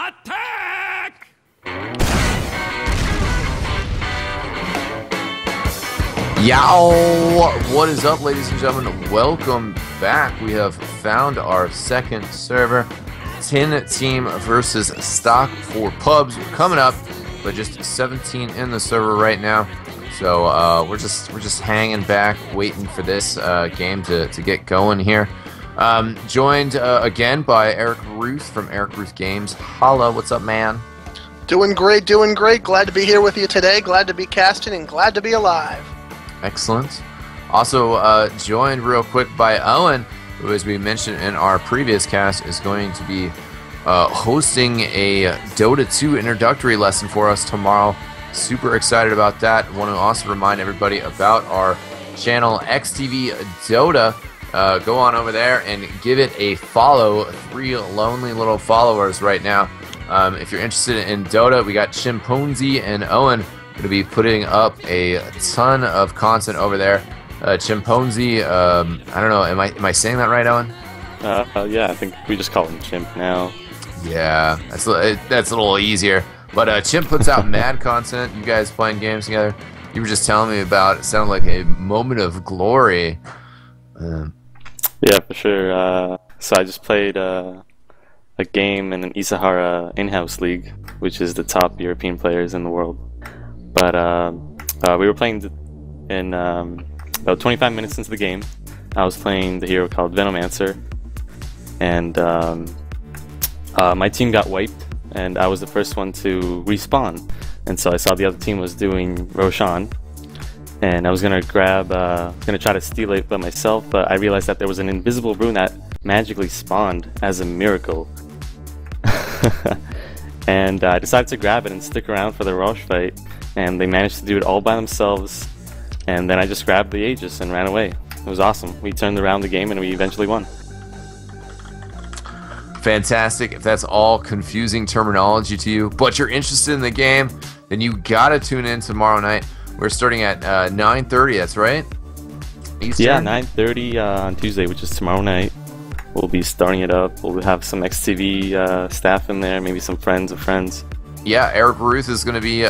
Attack! Yow! What is up, ladies and gentlemen? Welcome back. We have found our second server, Tin Team versus Stock for Pubs. We're coming up, but just 17 in the server right now. So we're just hanging back, waiting for this game to get going here. Joined again by Eric Ruth from Eric Ruth Games. Holla, what's up, man? Doing great, doing great. Glad to be here with you today. Glad to be casting and glad to be alive. Excellent. Also joined real quick by Owen, who, as we mentioned in our previous cast, is going to be hosting a Dota 2 introductory lesson for us tomorrow. Super excited about that. Want to also remind everybody about our channel, XTV Dota. Go on over there and give it a follow. 3 lonely little followers right now. If you're interested in Dota, we got Chimpanzee and Owen going to be putting up a ton of content over there. Chimpanzee, I don't know, am I saying that right, Owen? Yeah, I think we just call him Chimp now. Yeah, that's a little easier. But Chimp puts out mad content. You guys playing games together. You were just telling me about it. Sounded like a moment of glory. Yeah, for sure. So I just played a game in an Isahara in-house league, which is the top European players in the world. But we were playing in about 25 minutes into the game. I was playing the hero called Venomancer, and my team got wiped, and I was the first one to respawn. And so I saw the other team was doing Roshan, and I was gonna try to steal it by myself, but I realized that there was an invisible rune that magically spawned as a miracle. And I decided to grab it and stick around for the Rosh fight, and they managed to do it all by themselves, and then I just grabbed the Aegis and ran away. It was awesome. We turned around the game and we eventually won. Fantastic. If that's all confusing terminology to you, but you're interested in the game, then you gotta tune in tomorrow night. We're starting at 9:30, that's right? Eastern? Yeah, 9:30 on Tuesday, which is tomorrow night. We'll be starting it up. We'll have some XTV staff in there, maybe some friends of friends. Yeah, Eric Ruth is going to be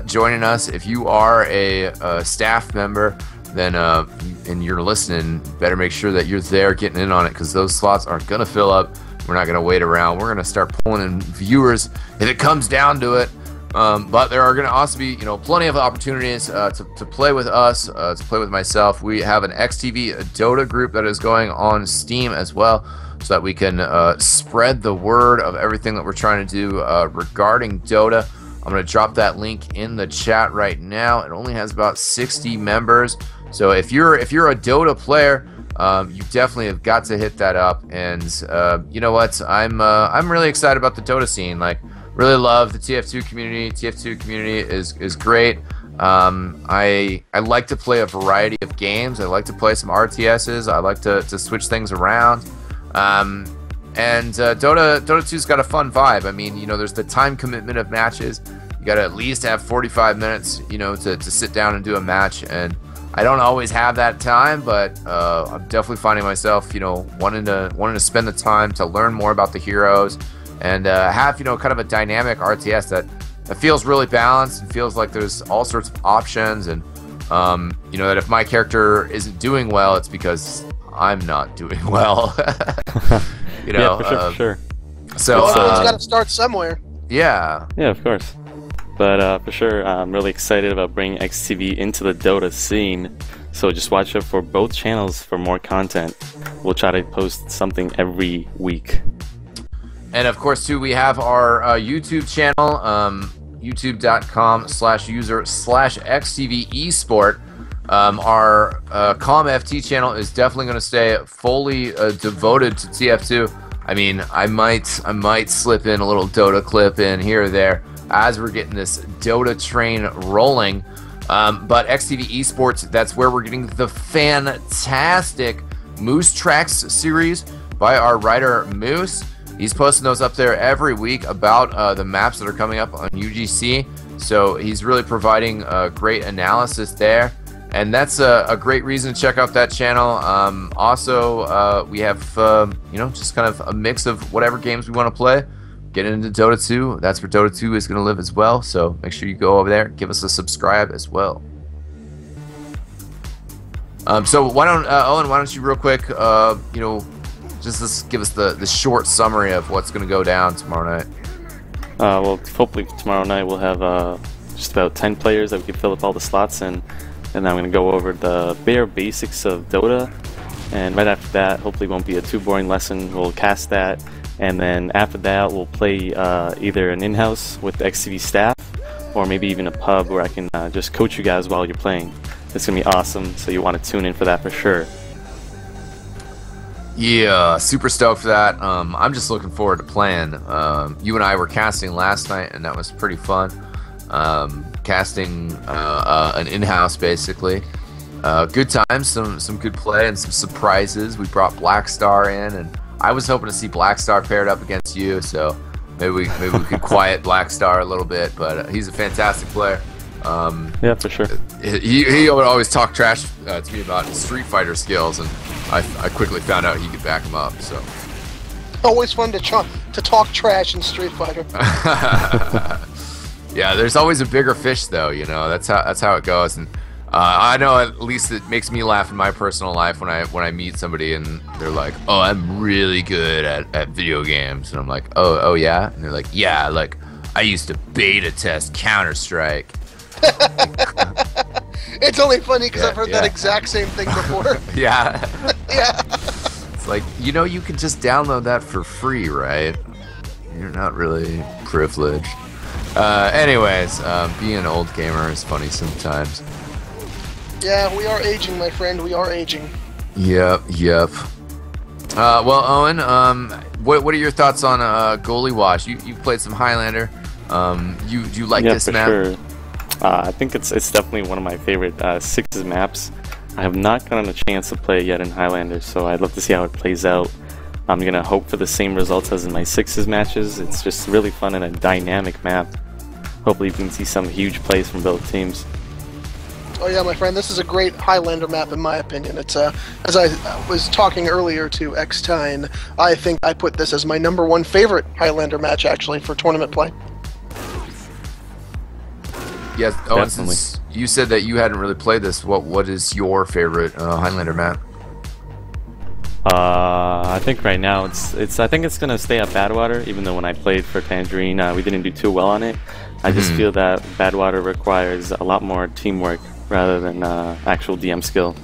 joining us. If you are a staff member, then and you're listening, better make sure that you're there getting in on it, because those slots are going to fill up. We're not going to wait around. We're going to start pulling in viewers if it comes down to it. But there are going to also be, plenty of opportunities to play with us, to play with myself. We have an XTV Dota group that is going on Steam as well, so that we can spread the word of everything that we're trying to do regarding Dota. I'm going to drop that link in the chat right now. It only has about 60 members, so if you're a Dota player, you definitely have got to hit that up. And you know what? I'm really excited about the Dota scene. Like, really love the TF2 community. TF2 community is great. I like to play a variety of games. I like to play some RTSs. I like to switch things around. And Dota 2's got a fun vibe. I mean, there's the time commitment of matches. You got to at least have 45 minutes, to sit down and do a match. And I don't always have that time, but I'm definitely finding myself, wanting to spend the time to learn more about the heroes, and have, kind of a dynamic RTS that feels really balanced and feels like there's all sorts of options. And, that if my character isn't doing well, it's because I'm not doing well. Yeah, for sure. So it's got to start somewhere. Yeah. Yeah, of course. But for sure, I'm really excited about bringing XTV into the Dota scene. So just watch out for both channels for more content. We'll try to post something every week. And of course, too, we have our YouTube channel, youtube.com/user/XTV Esport. Our ComFT channel is definitely going to stay fully devoted to TF2. I mean, I might slip in a little Dota clip in here or there as we're getting this Dota train rolling. But XTV Esports, that's where we're getting the fantastic Moose Tracks series by our writer Moose. He's posting those up there every week about the maps that are coming up on UGC. So he's really providing great analysis there. And that's a great reason to check out that channel. Also, we have, just kind of a mix of whatever games we want to play. getting into Dota 2. That's where Dota 2 is going to live as well. So make sure you go over there, give us a subscribe as well. So why don't Owen? Why don't you real quick? Just give us the short summary of what's going to go down tomorrow night. Well, hopefully tomorrow night we'll have just about 10 players that we can fill up all the slots in, and I'm going to go over the bare basics of Dota. And right after that, hopefully it won't be a too boring lesson. We'll cast that, and then after that we'll play either an in-house with the XTV staff, or maybe even a pub where I can just coach you guys while you're playing. It's going to be awesome, so you want to tune in for that for sure. Yeah, super stoked for that. I'm just looking forward to playing. You and I were casting last night, and that was pretty fun. Casting an in-house, basically. Good times, some good play, and some surprises. We brought Blackstar in, and I was hoping to see Blackstar paired up against you, so maybe we could quiet Blackstar a little bit. But he's a fantastic player. Yeah, for sure. He would always talk trash to me about his Street Fighter skills, and I quickly found out he could back him up. So Always fun to talk trash in Street Fighter. Yeah, there's always a bigger fish, though. You know, that's how it goes. And I know at least it makes me laugh in my personal life when I meet somebody and they're like, "Oh, I'm really good at video games," and I'm like, "Oh yeah," and they're like, "Yeah, like I used to beta test Counter-Strike." It's only funny because I've heard that exact same thing before. Yeah. Yeah. It's like, you know, you can just download that for free, right? You're not really privileged. Anyways, being an old gamer is funny sometimes. Yeah, we are aging, my friend. We are aging. Yep. Well, Owen, what are your thoughts on Goalie Wash? You've played some Highlander. You like this map? Sure. I think it's definitely one of my favorite sixes maps. I have not gotten a chance to play it yet in Highlander, so I'd love to see how it plays out. I'm gonna hope for the same results as in my sixes matches. It's just really fun and a dynamic map. Hopefully you can see some huge plays from both teams. Oh yeah, my friend, this is a great Highlander map in my opinion. It's as I was talking earlier to Xtine, I think I put this as my #1 favorite Highlander match actually for tournament play. Yes, Owen, since you said that you hadn't really played this, what is your favorite Highlander map? I think right now I think it's gonna stay at Badwater, even though when I played for Tangerine we didn't do too well on it. I just feel that Badwater requires a lot more teamwork rather than actual DM skill.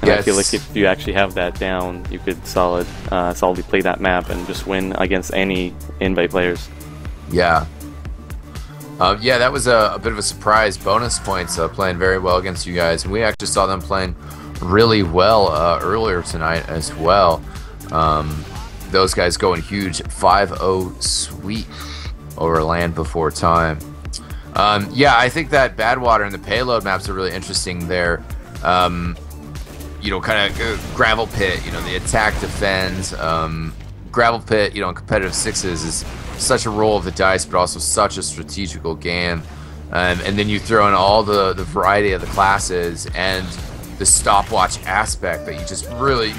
And I feel like if you actually have that down, you could solidly play that map and just win against any invite players. Yeah. Yeah, that was a bit of a surprise. Bonus points playing very well against you guys, and we actually saw them playing really well earlier tonight as well. Those guys going huge 5-0 sweep over Land Before Time. Yeah, I think that Badwater and the payload maps are really interesting there. You know, kind of gravel pit, you know, the attack defends. Gravel pit, you know, in competitive sixes is such a roll of the dice, but also such a strategical game. And then you throw in all the variety of the classes and the stopwatch aspect that you just really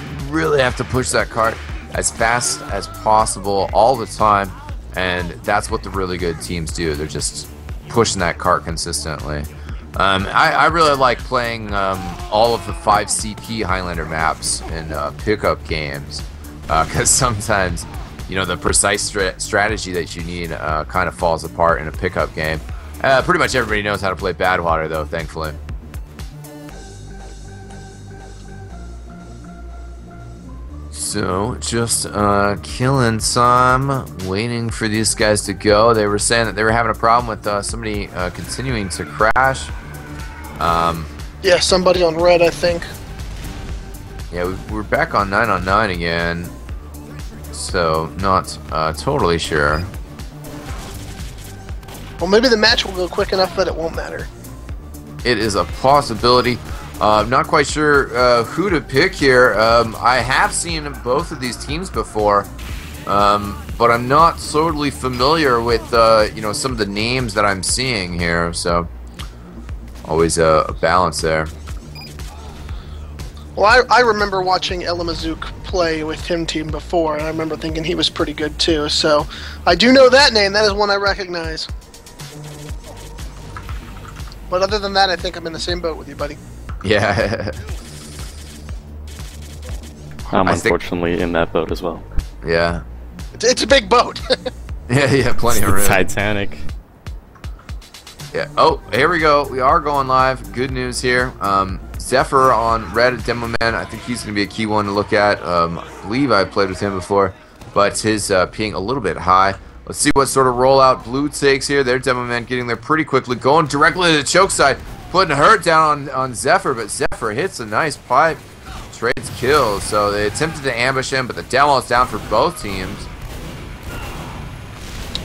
have to push that cart as fast as possible all the time. And that's what the really good teams do. They're just pushing that cart consistently. I really like playing all of the 5 CP Highlander maps in pickup games. Because sometimes, you know, the precise strategy that you need kind of falls apart in a pickup game. Pretty much everybody knows how to play Badwater, though, thankfully. So, just killing some, waiting for these guys to go. They were saying that they were having a problem with somebody continuing to crash. Yeah, somebody on red, I think. Yeah, we're back on 9-on-9 again, so not totally sure. Well, maybe the match will go quick enough that it won't matter. It is a possibility. Not quite sure who to pick here. I have seen both of these teams before, but I'm not totally familiar with you know, some of the names that I'm seeing here. So always a balance there. Well, I remember watching Elamazouk play with Tim Team before, and I remember thinking he was pretty good too. So I do know that name. That is one I recognize. But other than that, I think I'm in the same boat with you, buddy. Yeah. I'm unfortunately in that boat as well. Yeah. It's a big boat. Yeah, plenty of room. Titanic. Yeah. Oh, here we go. We are going live. Good news here. Zephyr on Red Demo Man. I think he's going to be a key one to look at. I believe I played with him before, but his ping a little bit high. Let's see what sort of rollout Blue takes here. Their Demo Man getting there pretty quickly, going directly to the choke side, putting Hurt down on Zephyr, but Zephyr hits a nice pipe, trades kills. So they attempted to ambush him, but the demo is down for both teams.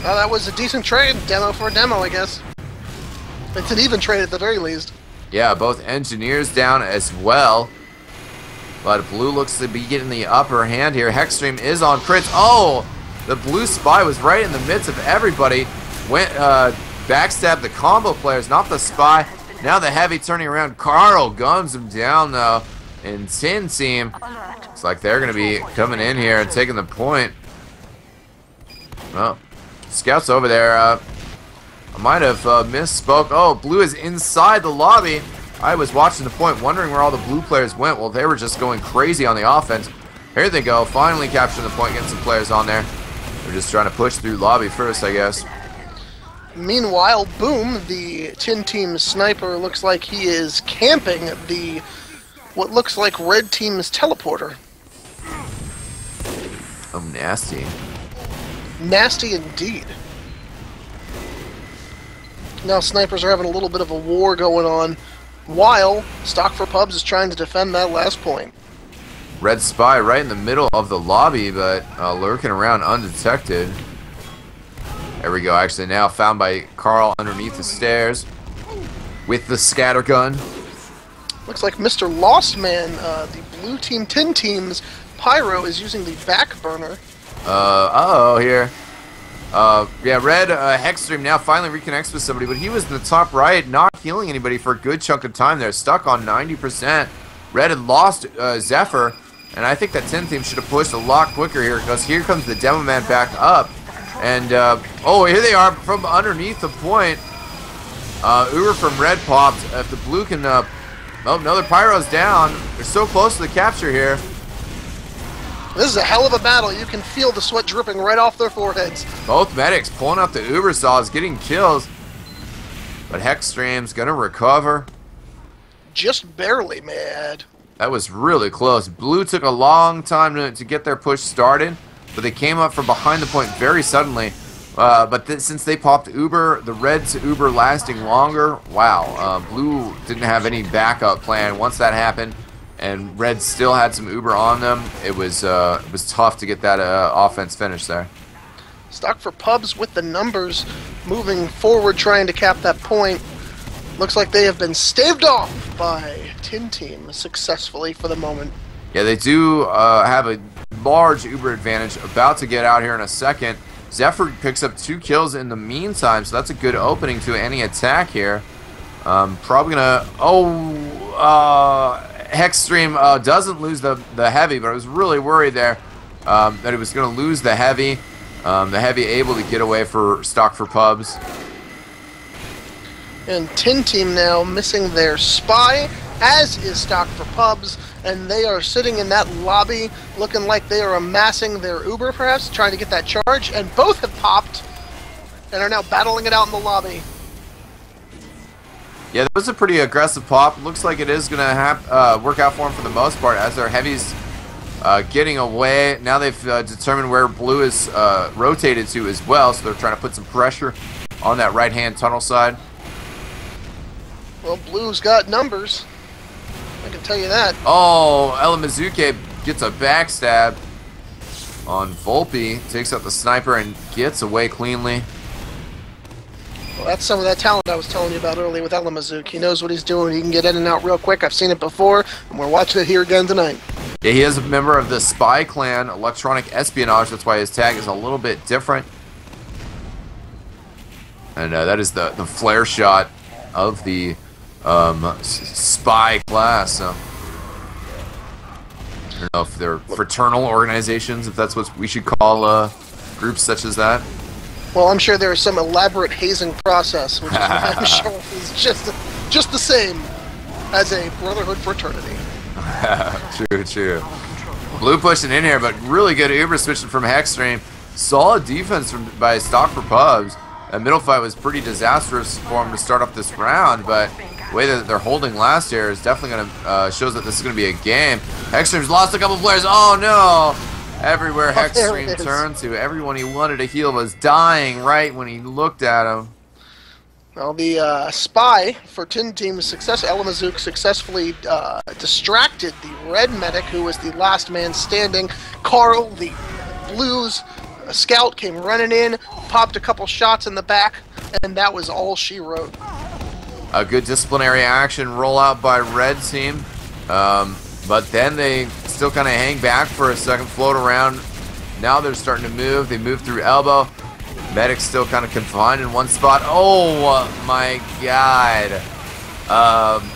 Well, that was a decent trade. Demo for a demo, I guess. It's an even trade at the very least. Yeah, both engineers down as well. But Blue looks to be getting the upper hand here. Hexstream is on crits. Oh! The Blue Spy was right in the midst of everybody. Went backstabbed the combo players, not the Spy. Now the Heavy turning around. Carl guns him down though. And Tin Team looks like they're going to be coming in here and taking the point. Oh, Scouts over there. I might have misspoke. Oh, Blue is inside the lobby. I was watching the point, wondering where all the Blue players went. Well, they were just going crazy on the offense. Here they go, finally capturing the point, getting some players on there. They're just trying to push through lobby first, I guess. Meanwhile, Boom, the Tin Team sniper, looks like he is camping the what looks like Red Team's teleporter. Oh, nasty. Nasty indeed. Now snipers are having a little bit of a war going on, while Stock for Pubs is trying to defend that last point. Red Spy right in the middle of the lobby, but lurking around undetected. There we go. Actually, now found by Carl underneath the stairs with the scatter gun. Looks like Mr. Lost Man, the Blue Team Tin Team's Pyro, is using the back burner. Uh-oh here. Yeah, Red Hexstream now finally reconnects with somebody, but he was in the top right, not healing anybody for a good chunk of time there, stuck on 90%. Red had lost Zephyr, and I think that Tin Team should have pushed a lot quicker here, because here comes the Demo Man back up. And, oh, here they are from underneath the point. Uber from Red popped. If the Blue can, oh, no, their Pyro's down. They're so close to the capture here. This is a hell of a battle. You can feel the sweat dripping right off their foreheads. Both medics pulling out the Uber saws, getting kills. But Hexstream's gonna recover. Just barely, mad. That was really close. Blue took a long time to get their push started, but they came up from behind the point very suddenly. But since they popped Uber, the Red's Uber lasting longer, wow. Blue didn't have any backup plan once that happened, and Red still had some Uber on them. It was tough to get that offense finished there. Stock for Pubs with the numbers moving forward, trying to cap that point. Looks like they have been staved off by Tin Team successfully for the moment. Yeah, they do have a large Uber advantage. About to get out here in a second. Zephyr picks up 2 kills in the meantime, so that's a good opening to any attack here. Probably gonna... Hexstream doesn't lose the Heavy, but I was really worried there that he was going to lose the Heavy. The Heavy able to get away for Stock for Pubs. And Tin Team now missing their Spy, as is Stock for Pubs, and they are sitting in that lobby looking like they are amassing their Uber, perhaps, trying to get that charge, and both have popped and are now battling it out in the lobby. Yeah, that was a pretty aggressive pop. Looks like it is going to work out for them for the most part, as their Heavies getting away. Now they've determined where Blue is rotated to as well, so they're trying to put some pressure on that right-hand tunnel side. Well, Blue's got numbers. I can tell you that. Oh, Ella Mizuke gets a backstab on Volpe. Takes out the sniper and gets away cleanly. Well, that's some of that talent I was telling you about earlier with Elamazook. He knows what he's doing. He can get in and out real quick. I've seen it before, and we're watching it here again tonight. Yeah, he is a member of the Spy Clan, Electronic Espionage. That's why his tag is a little bit different. And that is the flare shot of the Spy class. So. I don't know if they're fraternal organizations, if that's what we should call groups such as that. Well, I'm sure there is some elaborate hazing process, which is I'm sure is just the same as a brotherhood fraternity. True. Blue pushing in here, but really good Uber switching from Hexstream. Solid defense by Stock for Pubs. That middle fight was pretty disastrous for him to start off this round, but the way that they're holding last year is definitely going to shows that this is going to be a game. Hexstream's lost a couple players. Oh no! Everywhere Hexstream turned to, everyone he wanted to heal was dying right when he looked at him. Well, the spy for Tin Team's success, Elamazook, successfully distracted the red medic, who was the last man standing. Carl, the blues scout, came running in, popped a couple shots in the back, and that was all she wrote. A good disciplinary action rollout by red team, but then they still kind of hang back for a second, float around. Now they're starting to move. They move through elbow. Medic's still kind of confined in one spot. Oh my god.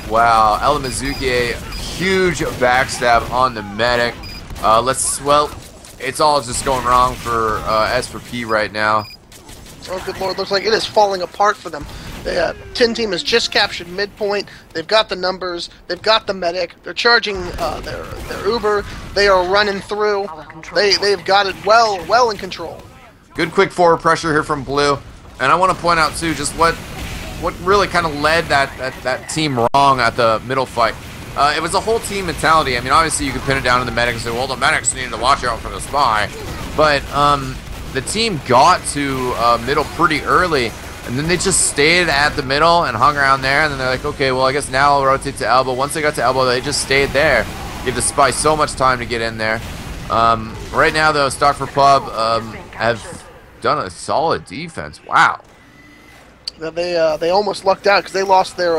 Wow. Elamazuki, huge backstab on the medic. It's all just going wrong for S for P right now. Oh, good lord. Looks like it is falling apart for them. The Tin Team has just captured midpoint. They've got the numbers. They've got the medic. They're charging their Uber. They are running through. They've got it well in control. Good quick forward pressure here from Blue. And I want to point out, too, just what really kind of led that team wrong at the middle fight. It was a whole team mentality. I mean, obviously, you could pin it down to the medic and say, well, the medics needed to watch out for the spy. But the team got to middle pretty early, and then they just stayed at the middle and hung around there. And then they're like, okay, well, I guess now I'll rotate to elbow. Once they got to elbow, they just stayed there. Give the spy so much time to get in there. Right now, though, Stock for Pub have done a solid defense. Wow. They almost lucked out because they lost their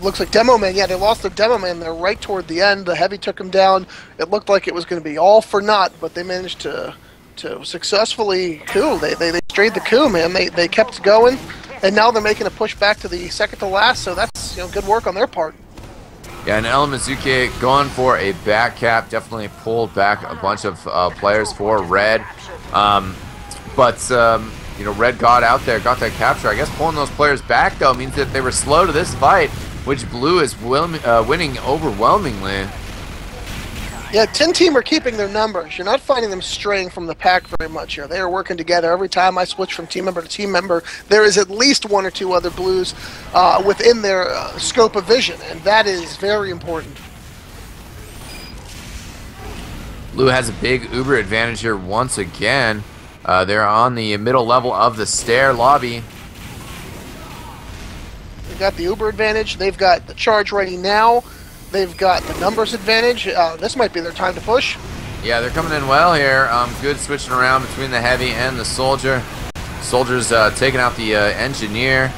looks like demo man. Yeah, they lost their demo man. They're right toward the end. The heavy took them down. It looked like it was going to be all for naught, but they managed to successfully coup. They strayed the coup, man. They kept going, and now they're making a push back to the second to last. So that's good work on their part. Yeah, and Elamazuki going for a back cap, definitely pulled back a bunch of players for Red. Red got out there, got that capture. I guess pulling those players back, though, means that they were slow to this fight, which Blue is winning overwhelmingly. Yeah, Tin Team are keeping their numbers. You're not finding them straying from the pack very much here. They are working together. Every time I switch from team member to team member, there is at least one or two other Blues within their scope of vision, and that is very important. Blue has a big Uber advantage here once again. They're on the middle level of the stair lobby. They've got the Uber advantage. They've got the charge ready now. They've got the numbers advantage. This might be their time to push. Yeah, they're coming in well here. Good switching around between the heavy and the soldier. Soldier's taking out the engineer.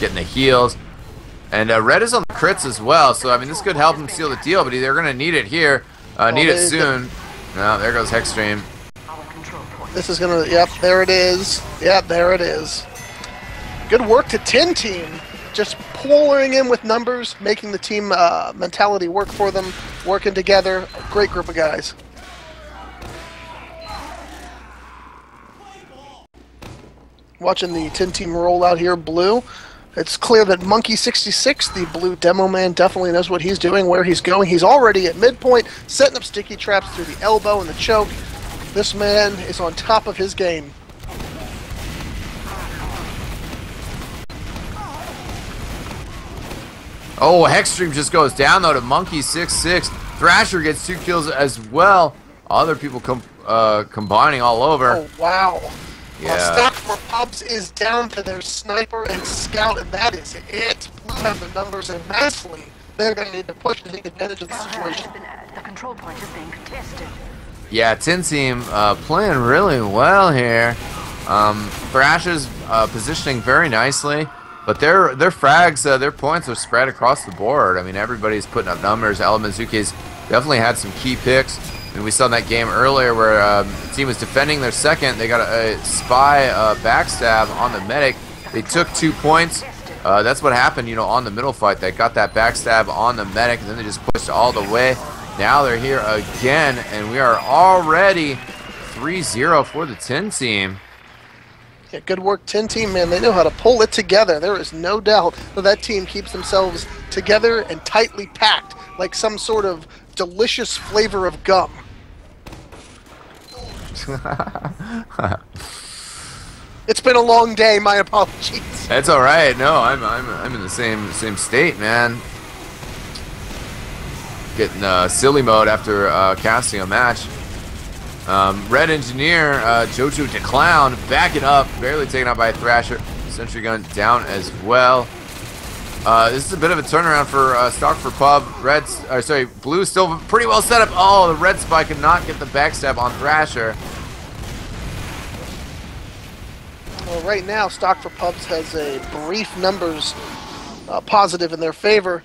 Getting the heals. And Red is on the crits as well, so I mean this could help him seal the deal, but they're going to need it here. Need it soon. No, there goes Hexstream. This is going to, yep, there it is. Yep, there it is. Good work to Tin Team. Just pouring in with numbers, making the team mentality work for them, working together. A great group of guys. Watching the Tin Team roll out here, Blue. It's clear that Monkey66, the Blue demo man, definitely knows what he's doing, where he's going. He's already at midpoint, setting up sticky traps through the elbow and the choke. This man is on top of his game. Oh, Hexstream just goes down, though, to Monkey66. Thrasher gets 2 kills as well. Other people combining all over. Oh, wow. Yeah. Stock for Pubs is down to their sniper and scout, and that is it. Blue have the numbers immensely. They're going to need to push to take advantage of the situation. The control point is being contested. Yeah, Tin Team playing really well here. Thrasher's positioning very nicely, but their frags, their points are spread across the board. I mean, everybody's putting up numbers. Elamazuki's definitely had some key picks. And we saw in that game earlier where the team was defending their second. They got a spy backstab on the medic. They took 2 points. That's what happened, on the middle fight. They got that backstab on the medic, and then they just pushed all the way. Now they're here again, and we are already 3-0 for the 10 team. Yeah, good work, 10 team, man. They know how to pull it together. There is no doubt that team keeps themselves together and tightly packed, like some sort of delicious flavor of gum. It's been a long day. My apologies. That's all right. No, I'm in the same state, man. Getting silly mode after casting a match. Red Engineer, Jojo the Clown, backing up, barely taken out by a Thrasher. Sentry Gun down as well. This is a bit of a turnaround for Stock for Pub. Blue still pretty well set up. Oh, the Red Spy could not get the backstab on Thrasher. Well, right now, Stock for Pubs has a brief numbers positive in their favor.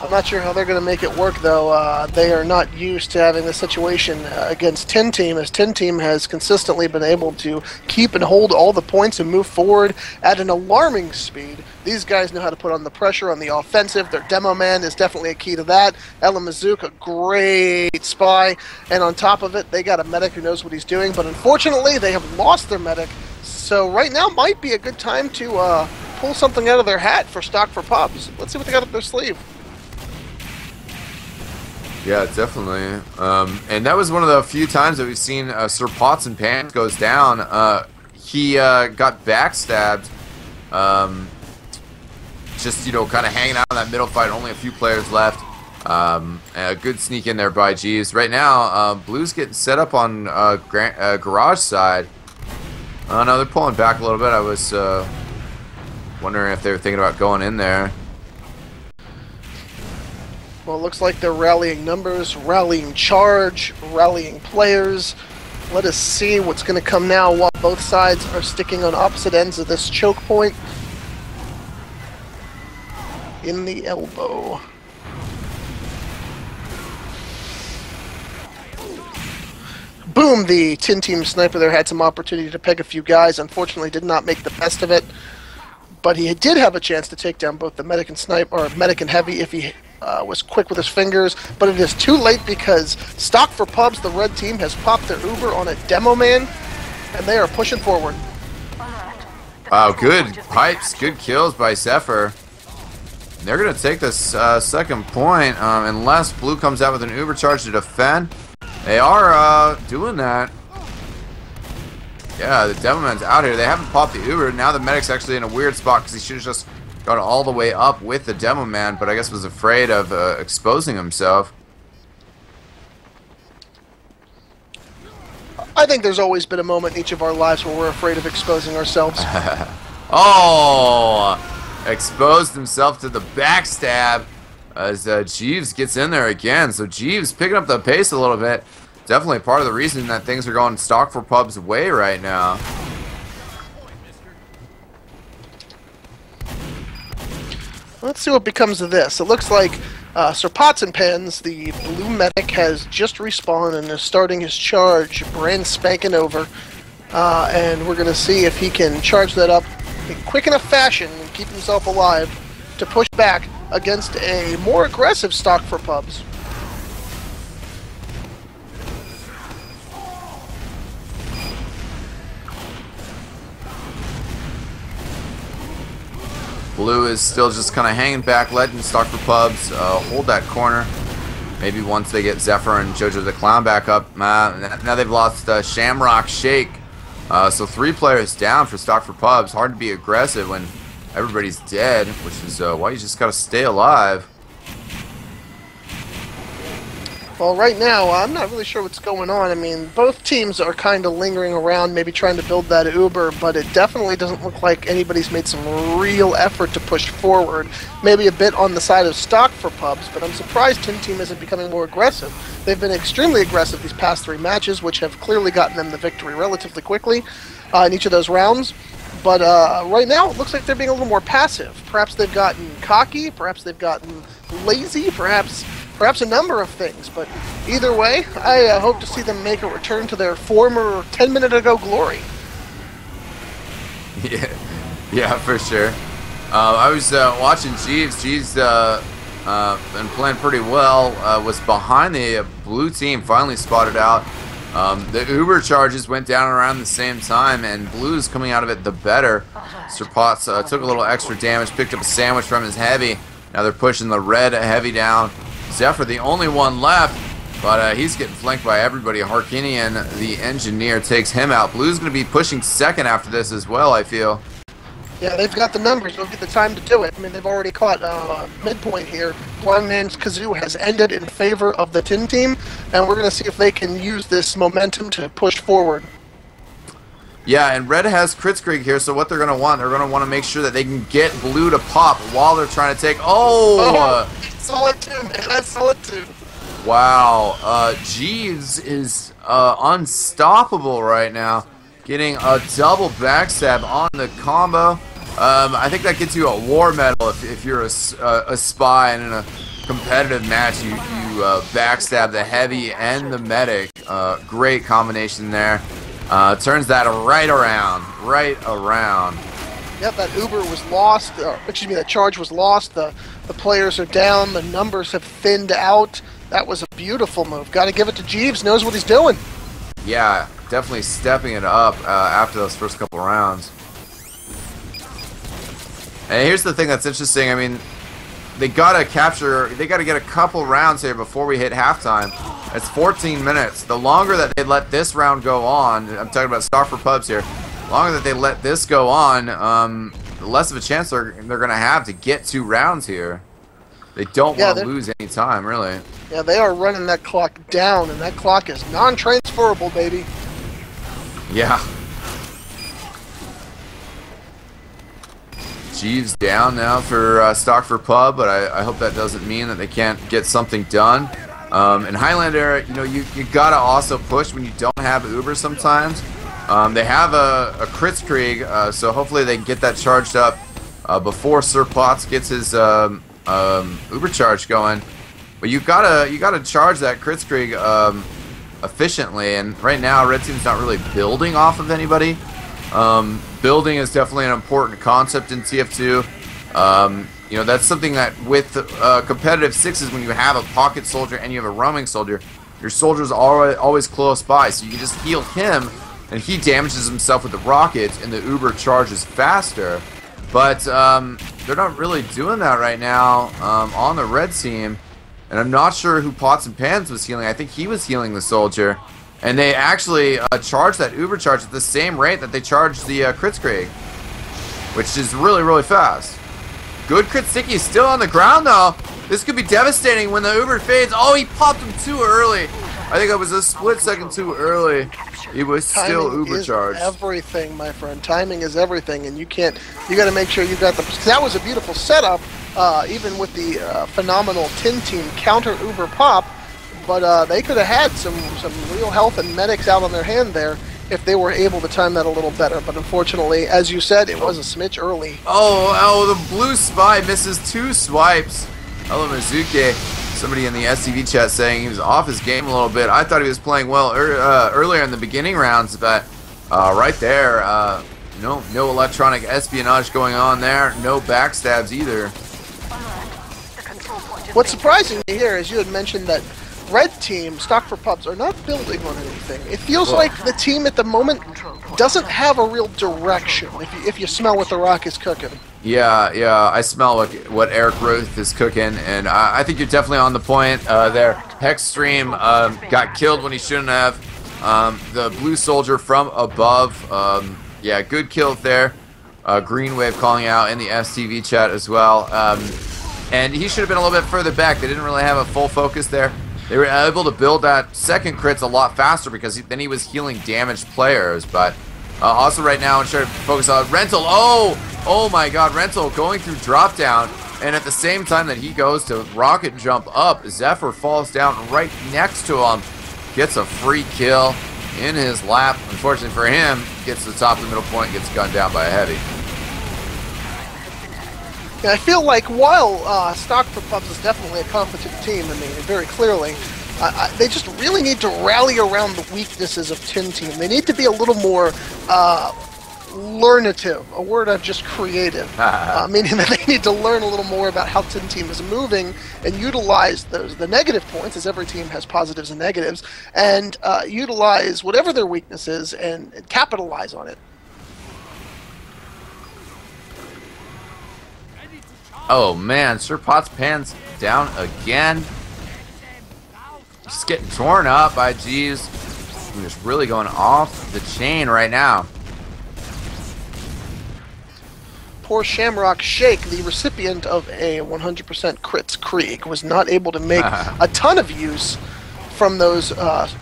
I'm not sure how they're going to make it work, though. They are not used to having this situation against 10 team, as 10 team has consistently been able to keep and hold all the points and move forward at an alarming speed. These guys know how to put on the pressure on the offensive. Their demo man is definitely a key to that. Ella Mizuka, a great spy, and on top of it, they got a medic who knows what he's doing, but unfortunately, they have lost their medic, so right now might be a good time to pull something out of their hat for Stock for Pubs. Let's see what they got up their sleeve. Yeah, definitely. And that was one of the few times that we've seen Sir Pots and Pans goes down. He got backstabbed. Just, kind of hanging out in that middle fight. Only a few players left. A good sneak in there by Jeeves. Right now, Blue's getting set up on garage side. No, they're pulling back a little bit. I was wondering if they were thinking about going in there. Well, it looks like they're rallying numbers, rallying charge, rallying players. Let us see what's going to come now while both sides are sticking on opposite ends of this choke point. In the elbow. Boom! The 10 team sniper there had some opportunity to peg a few guys. Unfortunately, did not make the best of it. But he did have a chance to take down both the medic and sniper, or medic and heavy, if he was quick with his fingers. But it is too late because Stock for Pubs, the red team, has popped their Uber on a demo man, and they are pushing forward. Wow, good pipes, good kills by Zephyr. They're going to take this second point, unless Blue comes out with an Uber charge to defend. They are doing that. Yeah, the Devilman's out here. They haven't popped the Uber. Now the medic's actually in a weird spot because he should have just gone all the way up with the Devilman, but I guess was afraid of exposing himself. I think there's always been a moment in each of our lives where we're afraid of exposing ourselves. Oh! Exposed himself to the backstab as Jeeves gets in there again. So Jeeves picking up the pace a little bit. Definitely part of the reason that things are going Stock for Pub's way right now. Let's see what becomes of this. It looks like Sir Pots and Pans, the blue medic, has just respawned and is starting his charge brand spanking over. And we're going to see if he can charge that up in quick enough fashion and keep himself alive to push back against a more aggressive Stock for Pubs. Blue is still just kind of hanging back, letting Stock for Pubs hold that corner. Maybe once they get Zephyr and Jojo the Clown back up. Now they've lost Shamrock Shake. So 3 players down for Stock for Pubs. Hard to be aggressive when everybody's dead, which is why you just got to stay alive. Well, right now, I'm not really sure what's going on. I mean, both teams are kind of lingering around, maybe trying to build that Uber, but it definitely doesn't look like anybody's made some real effort to push forward. Maybe a bit on the side of Stock for Pubs, but I'm surprised Tin Team isn't becoming more aggressive. They've been extremely aggressive these past 3 matches, which have clearly gotten them the victory relatively quickly in each of those rounds. But right now, it looks like they're being a little more passive. Perhaps they've gotten cocky, perhaps they've gotten lazy, perhaps a number of things. But either way, I hope to see them make a return to their former 10-minute ago glory. Yeah, for sure. I was watching Jeeves. Jeeves been playing pretty well. Was behind the blue team. Finally spotted out. The Uber charges went down around the same time, and blue's coming out of it the better. Sir Potts took a little extra damage, picked up a sandwich from his heavy. Now they're pushing the red heavy down. Zephyr, the only one left, but he's getting flanked by everybody. Harkinian, the engineer, takes him out. Blue's going to be pushing second after this as well, I feel. Yeah, they've got the numbers. They'll get the time to do it. I mean, they've already caught midpoint here. One man's Kazoo has ended in favor of the Tin team, and we're going to see if they can use this momentum to push forward. Yeah, and red has Kritzkrieg here, so what they're going to want, they're going to want to make sure that they can get blue to pop while they're trying to take... Oh! Solid 2, man. That's solid 2. Wow. Jeeves is unstoppable right now. Getting a double backstab on the combo. I think that gets you a war medal if you're a spy, and in a competitive match you backstab the heavy and the medic. Great combination there. Turns that right around. Yep, that Uber was lost. That charge was lost. The players are down. The numbers have thinned out. That was a beautiful move. Got to give it to Jeeves. Knows what he's doing. Yeah, definitely stepping it up after those first couple rounds. And here's the thing that's interesting. I mean, they gotta get a couple rounds here before we hit halftime. It's 14 minutes. The longer that they let this round go on, I'm talking about Star for Pubs here. The longer that they let this go on, the less of a chance they're gonna have to get 2 rounds here. They don't want to lose any time, really. Yeah, they are running that clock down, and that clock is non-transferable, baby. Yeah. Jeeves down now for Stock for Pub, but I hope that doesn't mean that they can't get something done. In Highlander, you know, you gotta also push when you don't have Uber sometimes. They have a Kritzkrieg, so hopefully they can get that charged up before Sir Potts gets his Uber charge going. But you gotta charge that Kritzkrieg efficiently, and right now red team's not really building off of anybody. Building is definitely an important concept in TF2. You know, that's something that with competitive 6s, when you have a pocket soldier and you have a roaming soldier, your soldier's always close by, so you can just heal him, and he damages himself with the rockets, and the Uber charges faster. But they're not really doing that right now on the red team. And I'm not sure who Pots and Pans was healing. I think he was healing the soldier. And they actually charged that Uber charge at the same rate that they charged the Kritzkrieg, which is really, really fast. Good Kritzkrieg is still on the ground, though. This could be devastating when the Uber fades. Oh, he popped him too early. I think it was a split second too early. He was still Uber charged. Everything, my friend. Timing is everything, and you got to make sure you got the. Because that was a beautiful setup, even with the phenomenal Tin team counter Uber pop. But they could have had some real health and medics out on their hand there if they were able to time that a little better. But unfortunately, as you said, it was a smidge early. Oh, the blue spy misses 2 swipes. Hello, Mizuke. Somebody in the STV chat saying he was off his game a little bit. I thought he was playing well earlier in the beginning rounds, but right there, no electronic espionage going on there. No backstabs either. What's surprising to hear is you had mentioned that red team, Stock for Pubs, are not building on anything. It feels like the team at the moment doesn't have a real direction, if you smell what the rock is cooking. Yeah, I smell what Eric Roth is cooking, and I think you're definitely on the point there. Hexstream got killed when he shouldn't have. The blue soldier from above, yeah, good kill there. Green Wave calling out in the STV chat as well. And he should have been a little bit further back. They didn't really have a full focus there. They were able to build that second crits a lot faster because then he was healing damaged players. But also right now, I'm sure to focus on Rental. Oh my God, Rental going through drop down, and at the same time that he goes to rocket jump up, Zephyr falls down right next to him, gets a free kill in his lap. Unfortunately for him, gets to the top of the middle point, gets gunned down by a heavy. Yeah, I feel like while Stock for Pubs is definitely a competent team, I mean, very clearly, they just really need to rally around the weaknesses of Tin Team. They need to be a little more learnative, a word I've just created, meaning that they need to learn a little more about how Tin Team is moving and utilize the negative points, as every team has positives and negatives, and utilize whatever their weakness is and capitalize on it. Oh man, Sir Potts Pans down again. Just getting torn up by G's. Just really going off the chain right now. Poor Shamrock Shake, the recipient of a 100% crits Krieg, was not able to make a ton of use from those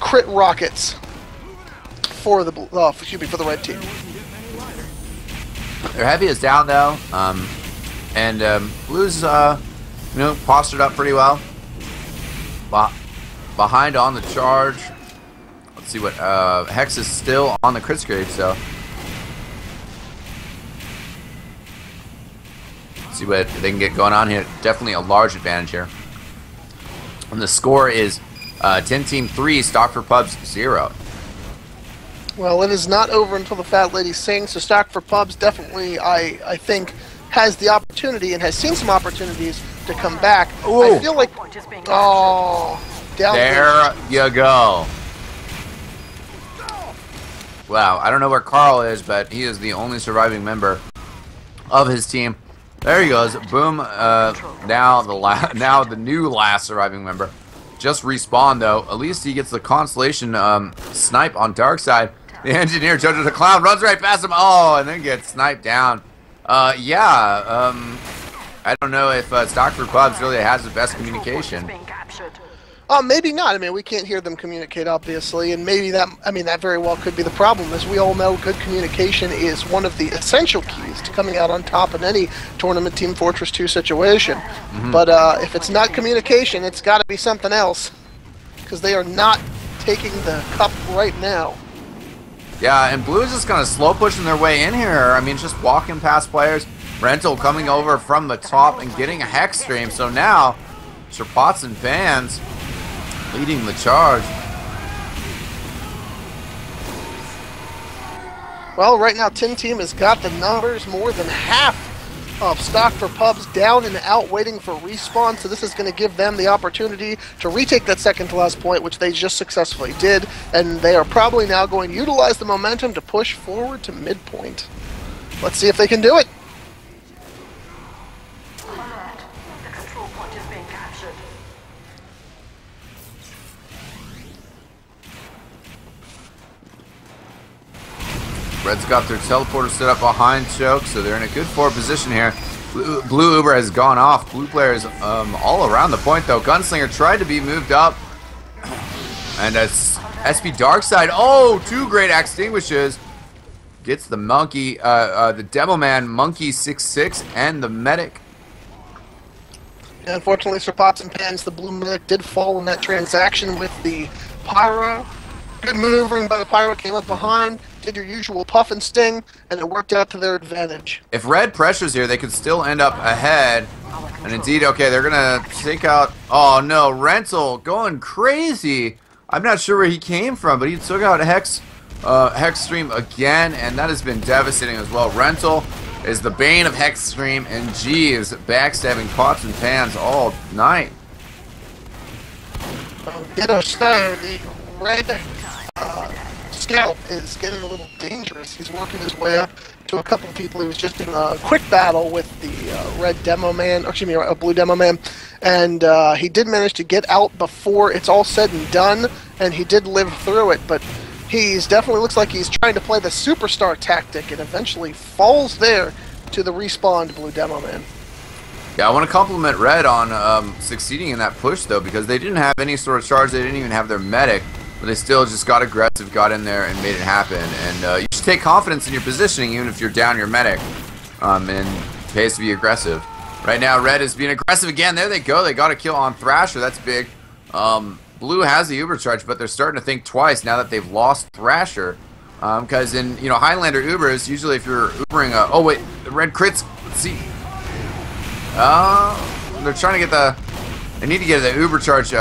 crit rockets for the for the red team. Their heavy is down though, and Blue's postured up pretty well. Behind on the charge. Let's see what Hex is still on the crit scrape, so. See what they can get going on here. Definitely a large advantage here. And the score is Tin Team 3, Stock for Pubs 0. Well, it is not over until the Fat Lady sings, so Stock for Pubs definitely, I think, has the opportunity and has seen some opportunities to come back. Ooh. I feel like, down there you go. Wow, I don't know where Carl is, but he is the only surviving member of his team. There he goes. Boom. Now the new last surviving member. Just respawned though. At least he gets the constellation snipe on Darkside. The engineer, Jojo the Clown, runs right past him. Oh, and then gets sniped down. I don't know if Stock for Pubs really has the best communication. Maybe not. I mean, we can't hear them communicate, obviously, and maybe that very well could be the problem. As we all know, good communication is one of the essential keys to coming out on top in any tournament Team Fortress 2 situation. But if it's not communication, it's got to be something else, because they are not taking the cup right now. Yeah, and Blue is just kind of slow pushing their way in here. I mean, just walking past players. Rental coming over from the top and getting a Hex stream. So now, Sir Potts and Fans leading the charge. Well, right now Tin Team has got the numbers, more than half of Stock for Pubs down and out waiting for respawn, so this is going to give them the opportunity to retake that second to last point, which they just successfully did, and they are probably now going to utilize the momentum to push forward to midpoint. Let's see if they can do it. Red's got their teleporter set up behind Choke, so they're in a good forward position here. Blue Uber has gone off. Blue players all around the point, though. Gunslinger tried to be moved up. And as SP Darkside, oh, 2 great extinguishes. Gets the monkey, the Demo Man, Monkey 6-6, and the Medic. Yeah, unfortunately, for Pots and Pans, the Blue Medic did fall in that transaction with the Pyro. Good maneuvering by the Pyro, came up behind, did your usual puff and sting, and it worked out to their advantage. If Red pressures here, they could still end up ahead. And indeed, okay, they're going to take out... Oh, no, Rental going crazy. I'm not sure where he came from, but he took out Hex Stream again, and that has been devastating as well. Rental is the bane of Hex Stream, and G is backstabbing Pots and Pans all night. Ditto Star, the Red Scout is getting a little dangerous. He's working his way up to a couple of people. He was just in a quick battle with the Red Demo Man, or excuse me, a Blue Demo Man, and he did manage to get out before it's all said and done, and he did live through it, but he's definitely looks like he's trying to play the superstar tactic and eventually falls there to the respawned Blue Demo Man. Yeah, I want to compliment Red on succeeding in that push, though, because they didn't have any sort of charge. They didn't even have their medic, but they still just got aggressive, got in there, and made it happen. And you should take confidence in your positioning, even if you're down your medic, and it pays to be aggressive. Right now, Red is being aggressive again. There they go. They got a kill on Thrasher. That's big. Blue has the Uber charge, but they're starting to think twice now that they've lost Thrasher. Because in Highlander Ubers, usually if you're Ubering a... Oh, wait. The Red crits. Let's see. They're trying to get the... They need to get the Uber charge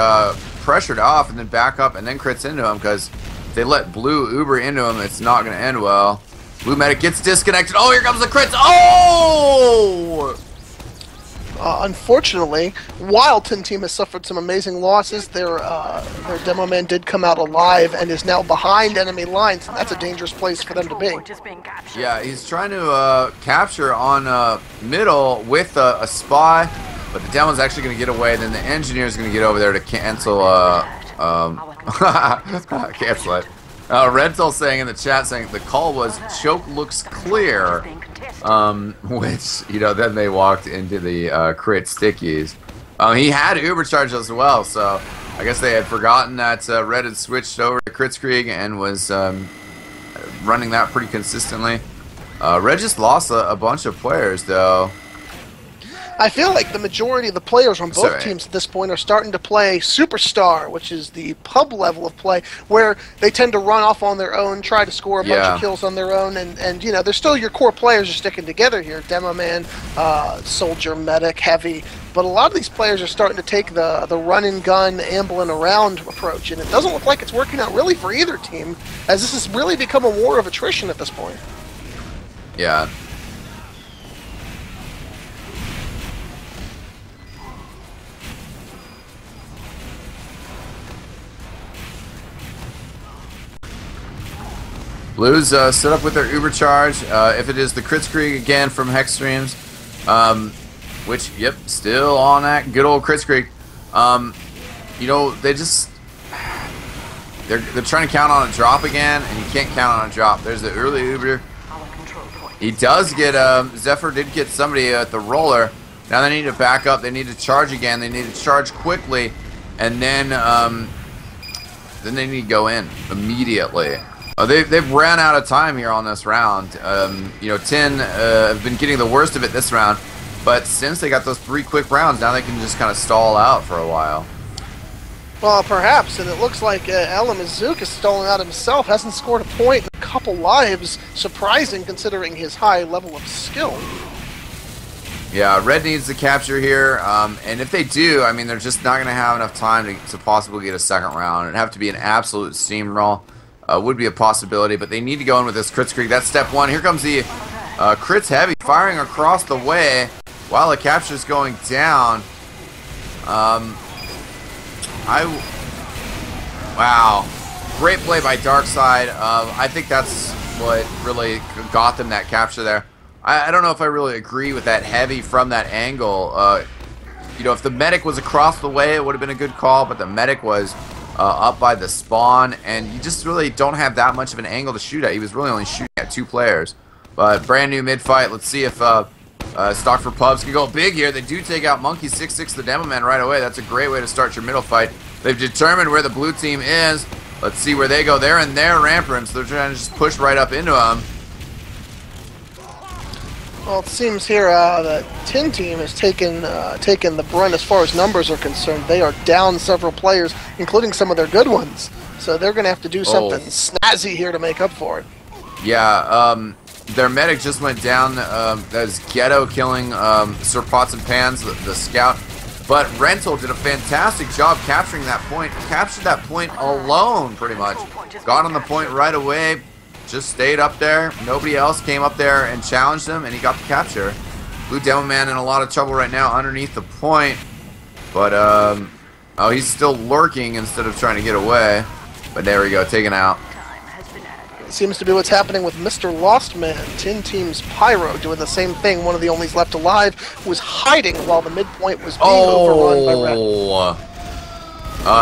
pressured off and then back up and then crits into him, because if they let Blue Uber into him, it's not going to end well. Blue medic gets disconnected. Oh, here comes the crits. Oh! Unfortunately, while Tin Team has suffered some amazing losses, their demo man did come out alive and is now behind enemy lines, and that's a dangerous place for them to be. Yeah, he's trying to capture on middle with a spy, but the demo's actually going to get away. Then the engineer's going to get over there to cancel. Cancel it. Rental saying in the chat saying the call was choke looks clear. Which, you know, then they walked into the crit stickies. He had Ubercharge as well, so I guess they had forgotten that Red had switched over to Kritzkrieg and was running that pretty consistently. Red just lost a bunch of players, though. I feel like the majority of the players on both teams at this point are starting to play Superstar, which is the pub level of play, where they tend to run off on their own, try to score a bunch of kills on their own, and you know, they're still your core players are sticking together here. Demo Man, Soldier, Medic, Heavy, but a lot of these players are starting to take the run and gun, ambling around approach, and it doesn't look like it's working out really for either team, as this has really become a war of attrition at this point. Yeah. Blues set up with their Ubercharge. If it is the Kritzkrieg again from Hex Streams, which, yep, still on that good old Kritzkrieg. You know, they just they're trying to count on a drop again, and you can't count on a drop. There's the early Uber. He does get Zephyr did get somebody at the roller. Now they need to back up. They need to charge again. They need to charge quickly, and then they need to go in immediately. They've ran out of time here on this round. You know, Tin have been getting the worst of it this round, but since they got those 3 quick rounds, now they can just kind of stall out for a while. Well, perhaps, and it looks like Elamizook is stalling out himself, hasn't scored a point in a couple lives. Surprising considering his high level of skill. Yeah, Red needs the capture here, and if they do, I mean, they're just not going to have enough time to possibly get a second round. It'd have to be an absolute steamroll. Would be a possibility, but they need to go in with this Kritzkrieg. That's step 1. Here comes the Crits Heavy firing across the way while the capture is going down. Wow. Great play by Darkside. I think that's what really got them that capture there. I don't know if I really agree with that Heavy from that angle. You know, if the medic was across the way, it would have been a good call, but the medic was up by the spawn, and you just really don't have that much of an angle to shoot at. He was really only shooting at 2 players. But brand new mid-fight. Let's see if Stock for Pubs can go big here. They do take out Monkey 6-6 the Demo Man right away. That's a great way to start your middle fight. They've determined where the blue team is. Let's see where they go. They're in their ramp room, so they're trying to just push right up into them. Well, it seems here the Tin Team has taken the brunt as far as numbers are concerned. They are down several players, including some of their good ones. So they're going to have to do something snazzy here to make up for it. Yeah, their medic just went down. That's Ghetto killing Sir Pots and Pans, the scout. But Rental did a fantastic job capturing that point. Captured that point alone, pretty much. Got on the point right away. Just stayed up there. Nobody else came up there and challenged him, and he got the capture. Blue Demo Man in a lot of trouble right now underneath the point. But, oh, he's still lurking instead of trying to get away. But there we go, taken out. It seems to be what's happening with Mr. Lost Man. Tin Team's Pyro doing the same thing. One of the onlys left alive was hiding while the midpoint was being overrun by Red.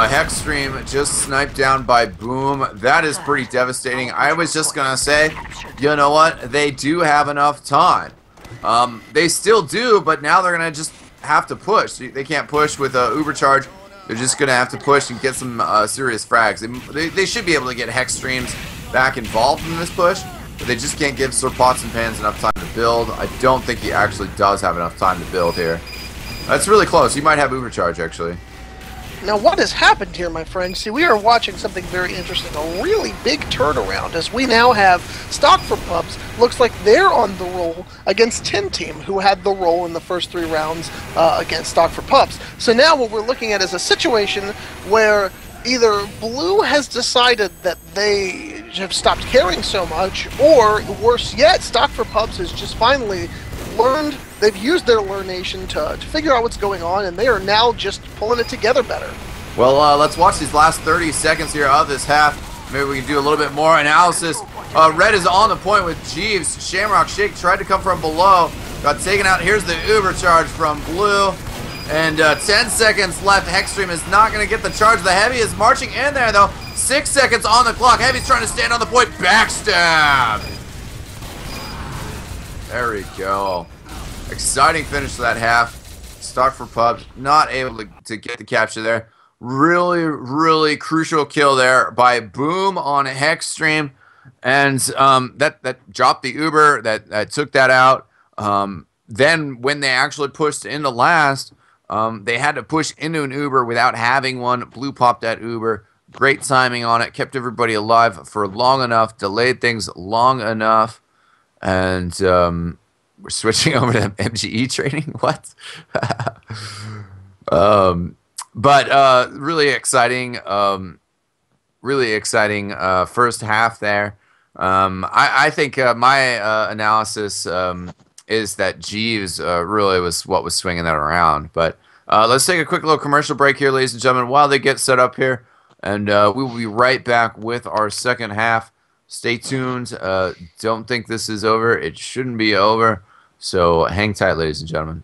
Hexstream just sniped down by Boom. That is pretty devastating. I was just going to say, you know what? They do have enough time. They still do, but now they're going to just have to push. They can't push with Ubercharge. They're just going to have to push and get some serious frags. They should be able to get Hexstreams back involved in this push, but they just can't give Sir Pots and Pans enough time to build. I don't think he actually does have enough time to build here. That's really close. He might have Ubercharge, actually. Now, what has happened here, my friends? See, we are watching something very interesting, a really big turnaround, as we now have Stock for Pubs. Looks like they're on the roll against Tin Team, who had the roll in the first 3 rounds against Stock for Pubs. So now what we're looking at is a situation where either Blue has decided that they have stopped caring so much, or worse yet, Stock for Pubs has just finally learned. They've used their learnation to figure out what's going on, and they are now just pulling it together better. Well, let's watch these last 30 seconds here of this half. Maybe we can do a little bit more analysis. Red is on the point with Jeeves. Shamrock Shake tried to come from below. Got taken out. Here's the Uber charge from Blue. And 10 seconds left. Hexstream is not going to get the charge. The Heavy is marching in there, though. 6 seconds on the clock. Heavy's trying to stand on the point. Backstab. There we go. Exciting finish to that half. Stock for Pubs not able to get the capture there. Really, really crucial kill there by Boom on Hexstream. And that dropped the Uber. That took that out. Then when they actually pushed into last, they had to push into an Uber without having one. Blue popped that Uber. Great timing on it. Kept everybody alive for long enough. Delayed things long enough. And we're switching over to MGE trading. What? But really exciting. Really exciting first half there. I think my analysis is that Jeeves really was what was swinging that around. But let's take a quick little commercial break here, ladies and gentlemen, while they get set up here. And we will be right back with our second half. Stay tuned. Don't think this is over. It shouldn't be over. So hang tight, ladies and gentlemen.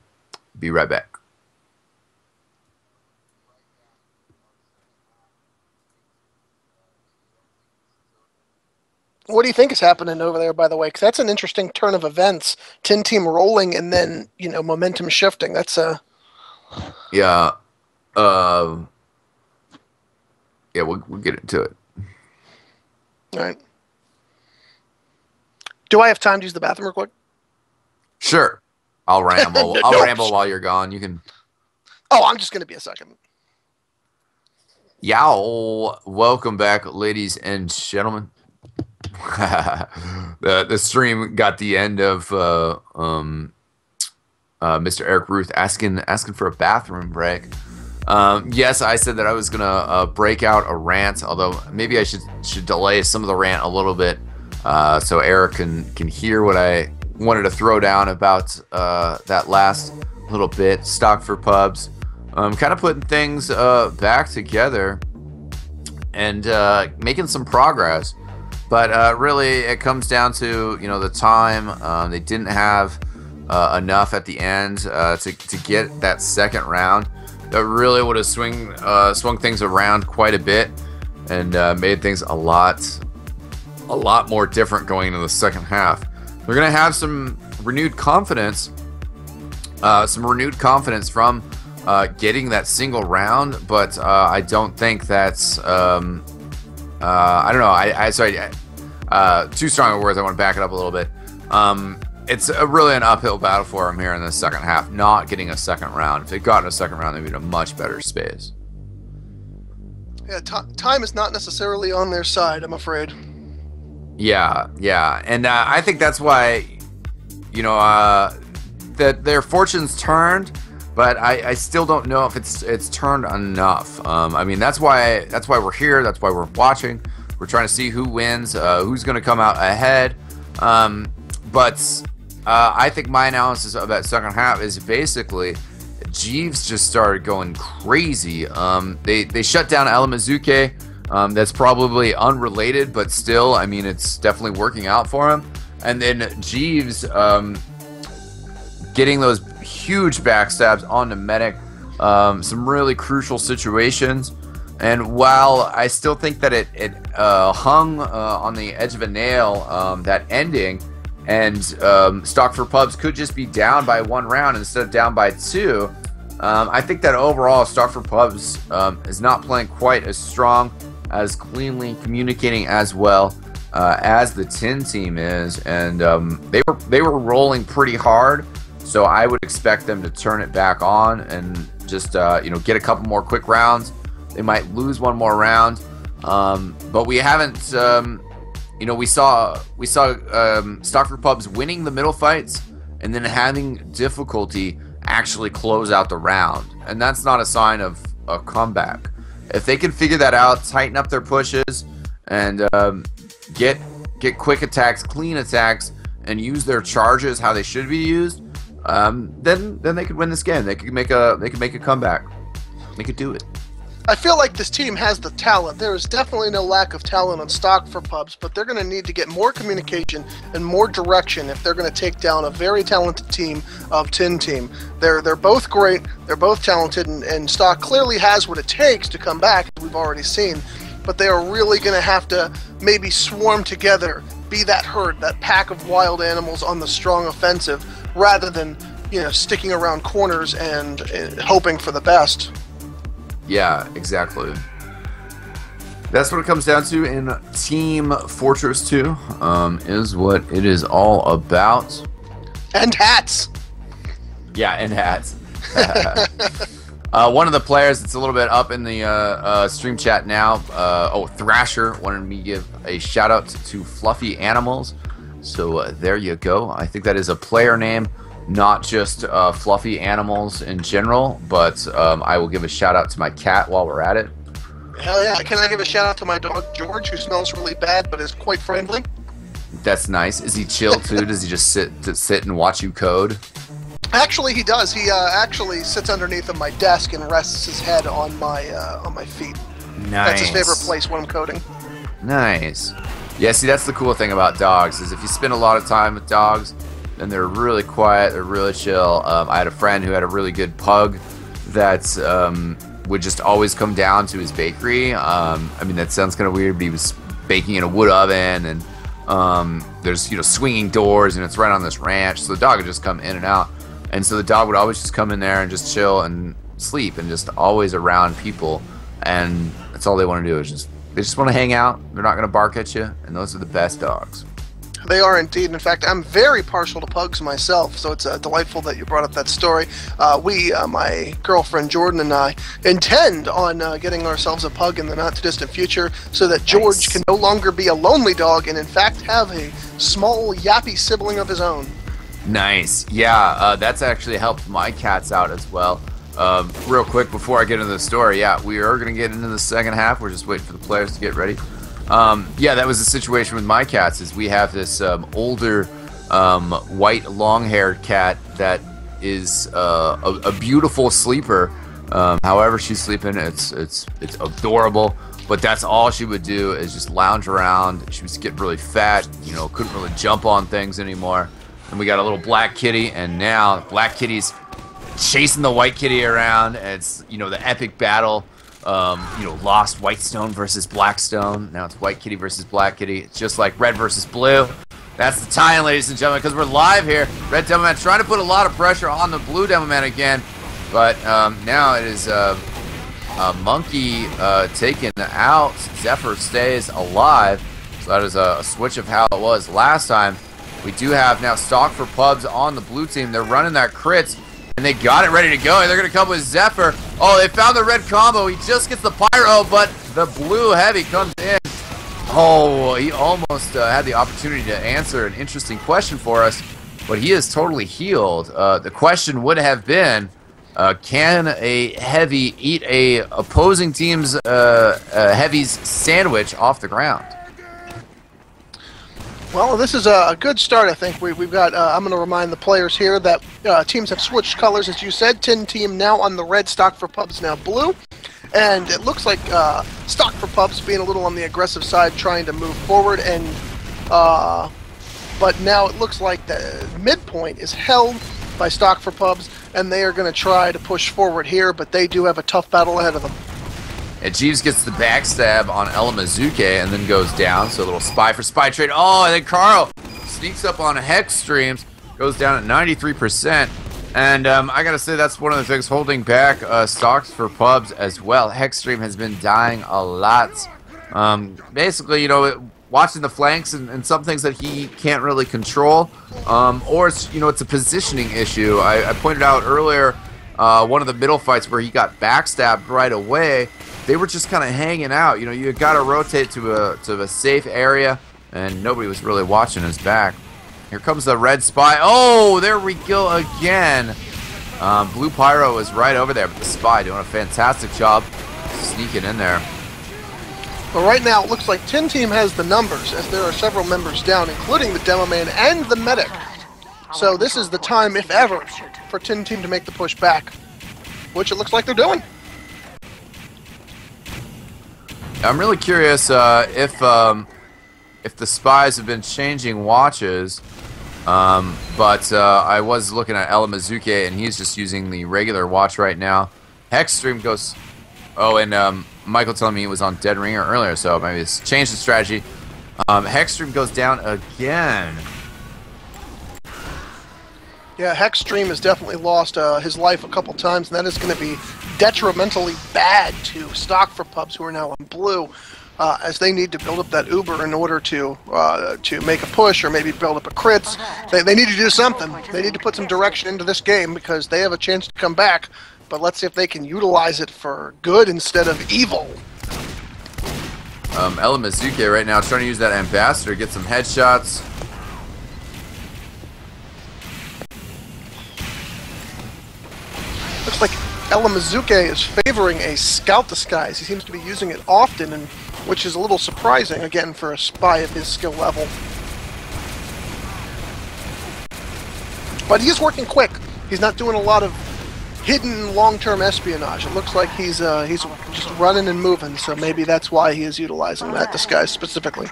Be right back. What do you think is happening over there, by the way? Because that's an interesting turn of events. 10-team rolling and then, momentum shifting. That's Yeah. Yeah, we'll get into it. All right. Do I have time to use the bathroom real quick? Sure. I'll ramble. I'll ramble while you're gone. You can. Oh, I'm just going to be a second. Yow. Welcome back, ladies and gentlemen. the stream got the end of Mr. Eric Ruth asking for a bathroom break. Yes, I said that I was gonna break out a rant, although maybe I should delay some of the rant a little bit so Eric can hear what I wanted to throw down about that last little bit. Stock for Pubs, kind of putting things back together and making some progress. But really, it comes down to the time. They didn't have enough at the end to get that second round. That really would have swung things around quite a bit and made things a lot more different going into the second half. They're gonna have some renewed confidence from getting that single round, but I don't think that's I don't know. Sorry, too strong of words. I want to back it up a little bit. It's really an uphill battle for them here in the second half, not getting a second round. If they got in a second round, they'd be in a much better space. Yeah, time is not necessarily on their side, I'm afraid. Yeah, and I think that's why, that their fortunes turned, but I still don't know if it's turned enough. I mean, that's why we're here. That's why we're watching. We're trying to see who wins, who's going to come out ahead. But I think my analysis of that second half is basically Jeeves just started going crazy. They shut down Alamazuke. That's probably unrelated, but still, I mean, it's definitely working out for him. And then Jeeves getting those huge backstabs onto Medic, some really crucial situations. And while I still think that it hung on the edge of a nail, that ending, and Stock for Pubs could just be down by one round instead of down by two, I think that overall Stock for Pubs is not playing quite as strong, as cleanly communicating as well as the 10 team is, and they were rolling pretty hard. So I would expect them to turn it back on and just get a couple more quick rounds. They might lose one more round, but we haven't. We saw Stock for Pubs winning the middle fights and then having difficulty actually close out the round, and that's not a sign of a comeback. If they can figure that out, tighten up their pushes, and get quick attacks, clean attacks, and use their charges how they should be used, then they could win this game. They could make a comeback. They could do it. I feel like this team has the talent. There is definitely no lack of talent on stock for Pubs, but they're going to need to get more communication and more direction if they're going to take down a very talented team of Tin Team. They're both great. They're both talented, and stock clearly has what it takes to come back, as we've already seen. But they are really going to have to maybe swarm together, be that herd, that pack of wild animals on the strong offensive, rather than sticking around corners and hoping for the best. Yeah, exactly. That's what it comes down to in Team Fortress 2, is what it is all about. And hats! Yeah, and hats. One of the players that's a little bit up in the stream chat now, Thrasher, wanted me to give a shout out to Fluffy Animals. So there you go. I think that is a player name. Not just fluffy animals in general, but I will give a shout out to my cat while we're at it. Hell yeah. Can I give a shout out to my dog George, who smells really bad but is quite friendly? That's nice. Is he chill too? Does he just sit and watch you code? Actually, he does. He actually sits underneath of my desk and rests his head on my feet. Nice. That's his favorite place when I'm coding. Nice. Yeah, see, that's the cool thing about dogs, is if you spend a lot of time with dogs, then they're really quiet, they're really chill. I had a friend who had a really good pug that would just always come down to his bakery. I mean, that sounds kind of weird, but he was baking in a wood oven, and there's swinging doors, and it's right on this ranch, so the dog would just come in and out. And so the dog would always just come in there and just chill and sleep, and just always around people. And that's all they want to do, is they just want to hang out. They're not going to bark at you, and those are the best dogs. They are indeed. In fact, I'm very partial to pugs myself, so it's delightful that you brought up that story. My girlfriend Jordan and I, intend on getting ourselves a pug in the not-too-distant future, so that George can no longer be a lonely dog and, in fact, have a small, yappy sibling of his own. Nice. Yeah, that's actually helped my cats out as well. Real quick, before I get into the story, yeah, we are going to get into the second half. We're just waiting for the players to get ready. Yeah, that was the situation with my cats, is we have this older white long-haired cat that is a beautiful sleeper. However she's sleeping, it's adorable, but that's all she would do, is just lounge around. She was getting really fat, couldn't really jump on things anymore. And we got a little black kitty, and now Black Kitty's chasing the white kitty around, and it's the epic battle. Lost Whitestone versus Blackstone. Now it's White Kitty versus Black Kitty. It's just like Red versus Blue. That's the tie-in, ladies and gentlemen, because we're live here. Red Demoman trying to put a lot of pressure on the Blue Demoman again, but now it is Monkey taken out. Zephyr stays alive, so that is a switch of how it was last time. We do have now stock for Pubs on the blue team. They're running that crits, and they got it ready to go. They're going to come with Zephyr. Oh, they found the red combo. He just gets the pyro, but the blue heavy comes in. Oh, he almost had the opportunity to answer an interesting question for us, but he is totally healed. The question would have been, can a heavy eat a opposing team's heavy's sandwich off the ground? Well, this is a good start, I think. We've got, I'm going to remind the players here that teams have switched colors, as you said. Tin Team now on the red, stock for Pubs now blue. And it looks like stock for Pubs being a little on the aggressive side, trying to move forward. And but now it looks like the midpoint is held by stock for Pubs, and they are going to try to push forward here, but they do have a tough battle ahead of them. And Jeeves gets the backstab on Elamazuke and then goes down. So a little spy for spy trade. Oh, and then Carl sneaks up on Hex Streams, goes down at 93%. And I gotta say, that's one of the things holding back stocks for Pubs as well. Hex Stream has been dying a lot. Basically, watching the flanks and some things that he can't really control. Or it's, it's a positioning issue. I pointed out earlier one of the middle fights where he got backstabbed right away. They were just kind of hanging out. You got to rotate to a safe area, and nobody was really watching his back. Here comes the red spy. Oh, there we go again. Blue Pyro is right over there, but the spy doing a fantastic job sneaking in there. But right now, it looks like Tin Team has the numbers, as there are several members down, including the Demo Man and the Medic. So this is the time, if ever, for Tin Team to make the push back, which it looks like they're doing. I'm really curious if the spies have been changing watches, but I was looking at Elamazuke, and he's just using the regular watch right now. Hexstream goes... Oh, and Michael telling me he was on Dead Ringer earlier, so maybe it's changed the strategy. Hexstream goes down again. Yeah, Hexstream has definitely lost his life a couple times, and that is going to be detrimentally bad to Stock for Pubs, who are now on blue, as they need to build up that Uber in order to make a push, or maybe build up a crits. They need to do something. They need to put some direction into this game, because they have a chance to come back, but let's see if they can utilize it for good instead of evil. Elamazuke right now trying to use that Ambassador, get some headshots. Looks like Elamazuke is favoring a scout disguise. He seems to be using it often, and which is a little surprising, again, for a spy of his skill level. But he is working quick. He's not doing a lot of hidden long-term espionage. It looks like he's just running and moving, so maybe that's why he is utilizing that disguise specifically.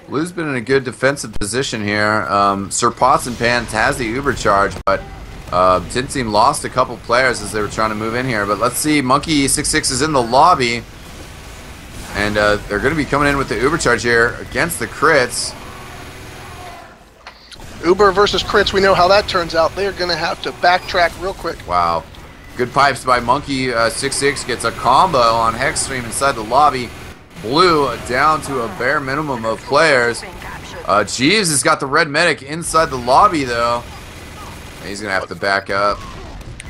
Blue's been in a good defensive position here. Sir Pots and Pans has the Uber charge, but Tin Team lost a couple players as they were trying to move in here. But let's see, Monkey66 is in the lobby, and they're going to be coming in with the Uber charge here against the crits. Uber versus crits, we know how that turns out. They are going to have to backtrack real quick. Wow. Good pipes by Monkey66, gets a combo on Hexstream inside the lobby. Blue down to a bare minimum of players. Jeeves has got the red medic inside the lobby, though. He's going to have to back up.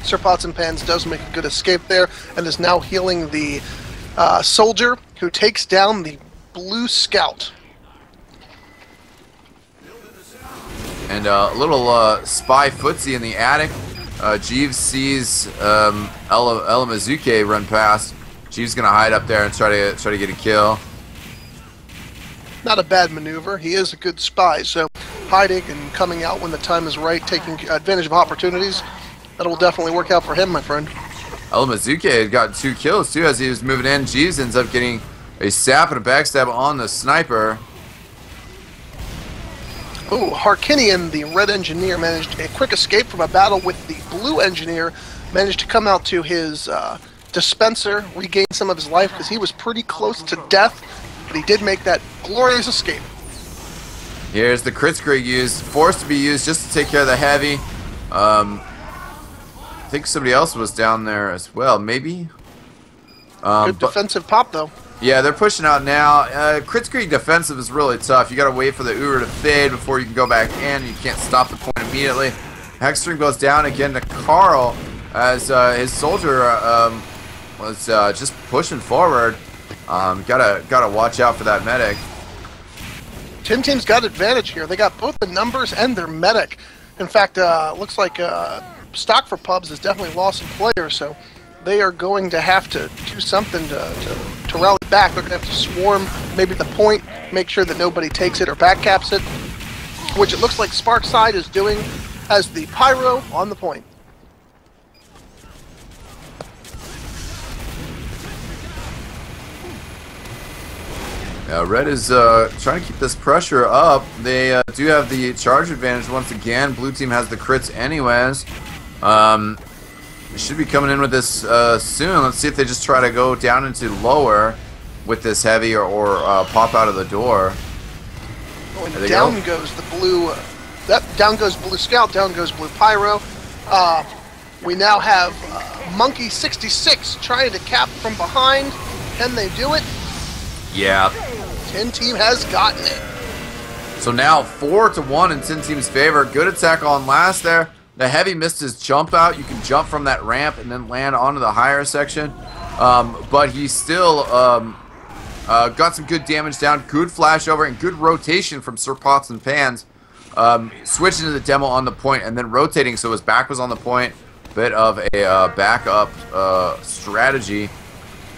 Sir Pots and Pans does make a good escape there, and is now healing the soldier who takes down the blue scout. And a little spy footsie in the attic. Jeeves sees Elamazuke run past. Jeeves gonna hide up there and try to get a kill. Not a bad maneuver. He is a good spy, so hiding and coming out when the time is right, taking advantage of opportunities, that will definitely work out for him, my friend. Elamazuke had got 2 kills too as he was moving in. Jeeves ends up getting a sap and a backstab on the sniper. Oh, Harkinian, the red engineer, managed a quick escape from a battle with the blue engineer, managed to come out to his dispenser, regain some of his life because he was pretty close to death, but he did make that glorious escape. Here's the crit screen used, forced to be used just to take care of the heavy. I think somebody else was down there as well, maybe? Good defensive pop, though. Yeah, they're pushing out now. Crit screen defensive is really tough. You gotta wait for the Uber to fade before you can go back in. You can't stop the point immediately. Hexstream goes down again to Carl as his soldier was just pushing forward. Gotta watch out for that medic. Tin Team's got advantage here. They got both the numbers and their medic. In fact, looks like Stock for Pubs has definitely lost some players, so they are going to have to do something to rally back. They're going to have to swarm maybe the point, make sure that nobody takes it or backcaps it, which it looks like Sparkside is doing as the Pyro on the point. Red is trying to keep this pressure up. They do have the charge advantage once again. Blue team has the crits anyways. They should be coming in with this soon. Let's see if they just try to go down into lower with this heavy or pop out of the door. Oh, and down goes the blue. Down goes blue scout. Down goes blue pyro. We now have Monkey66 trying to cap from behind. Can they do it? Yeah. Tin Team has gotten it. So now 4-1 in Tin Team's favor. Good attack on last there. The heavy missed his jump out. You can jump from that ramp and then land onto the higher section. But he still got some good damage down. Good flash over and good rotation from Sir Pots and Pans. Switching to the demo on the point and then rotating so his back was on the point. Bit of a backup strategy.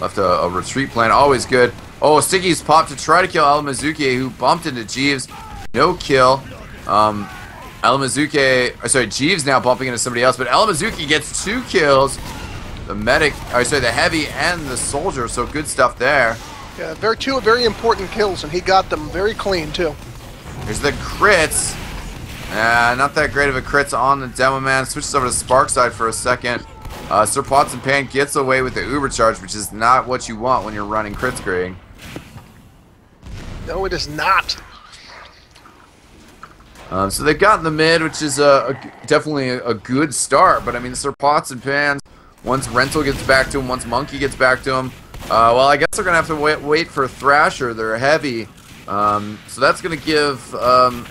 Left a retreat plan. Always good. Oh, Sticky's popped to try to kill Alamazuke, who bumped into Jeeves. No kill. Jeeves now bumping into somebody else, but Alamazuke gets 2 kills. The medic, the heavy and the soldier, so good stuff there. Yeah, two very important kills, and he got them very clean, too. Here's the crits. Not that great of a crits on the Demo Man. Switches over to Sparkside for a second. Sir Pots and Pan gets away with the Uber charge, which is not what you want when you're running crit screen. No, it is not. So they've gotten the mid, which is definitely a good start. But I mean, Sir Pots and Pans, once Rental gets back to him, once Monkey gets back to him, well, I guess they're gonna have to wait for Thrasher. They're heavy, so that's gonna give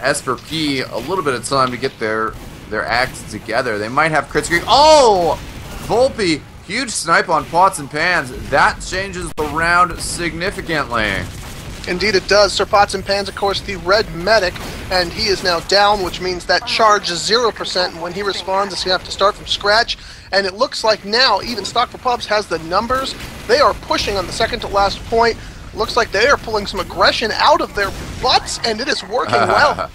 S for P a little bit of time to get their acts together. They might have crit screen. Oh, Volpe, huge snipe on Pots and Pans. That changes the round significantly. Indeed it does. Sir Pots and Pans, of course, the red medic, and he is now down, which means that charge is 0%, and when he responds, he's going to have to start from scratch. And it looks like now, even Stock for Pubs has the numbers. They are pushing on the second to last point. Looks like they are pulling some aggression out of their butts, and it is working well.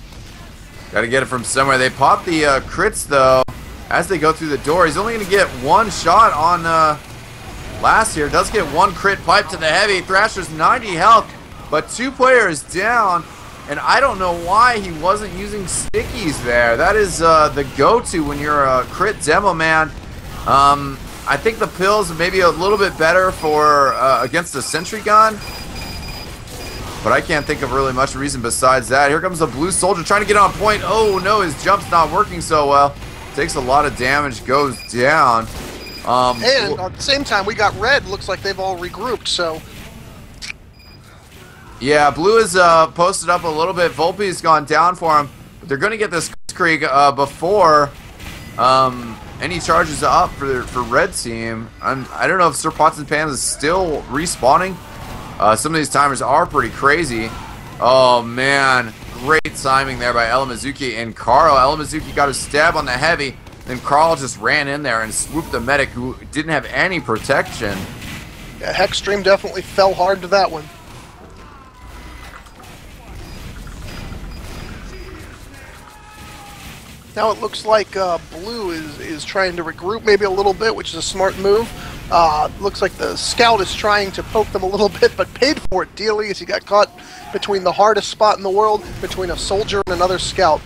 Got to get it from somewhere. They pop the crits, though, as they go through the door. He's only going to get 1 shot on last here. Does get 1 crit pipe to the heavy. Thrasher's 90 health. But 2 players down, and I don't know why he wasn't using stickies there. That is the go-to when you're a crit demo man. I think the pills may be a little bit better for against the sentry gun, but I can't think of really much reason besides that. Here comes the blue soldier trying to get on point. Oh no, his jump's not working so well. Takes a lot of damage, goes down. And at the same time, we got red. Looks like they've all regrouped, so... Yeah, blue is posted up a little bit. Volpe's gone down for him. But they're going to get this Krieg before any charges up for red team. I don't know if Sir Pots and Pans is still respawning. Some of these timers are pretty crazy. Oh, man. Great timing there by Elamazuki and Carl. Elamazuki got a stab on the heavy. Then Carl just ran in there and swooped the medic who didn't have any protection. Yeah, Hexstream definitely fell hard to that one. Now it looks like blue is trying to regroup maybe a little bit, which is a smart move. Looks like the scout is trying to poke them a little bit, but paid for it dearly as he got caught between the hardest spot in the world, between a soldier and another scout.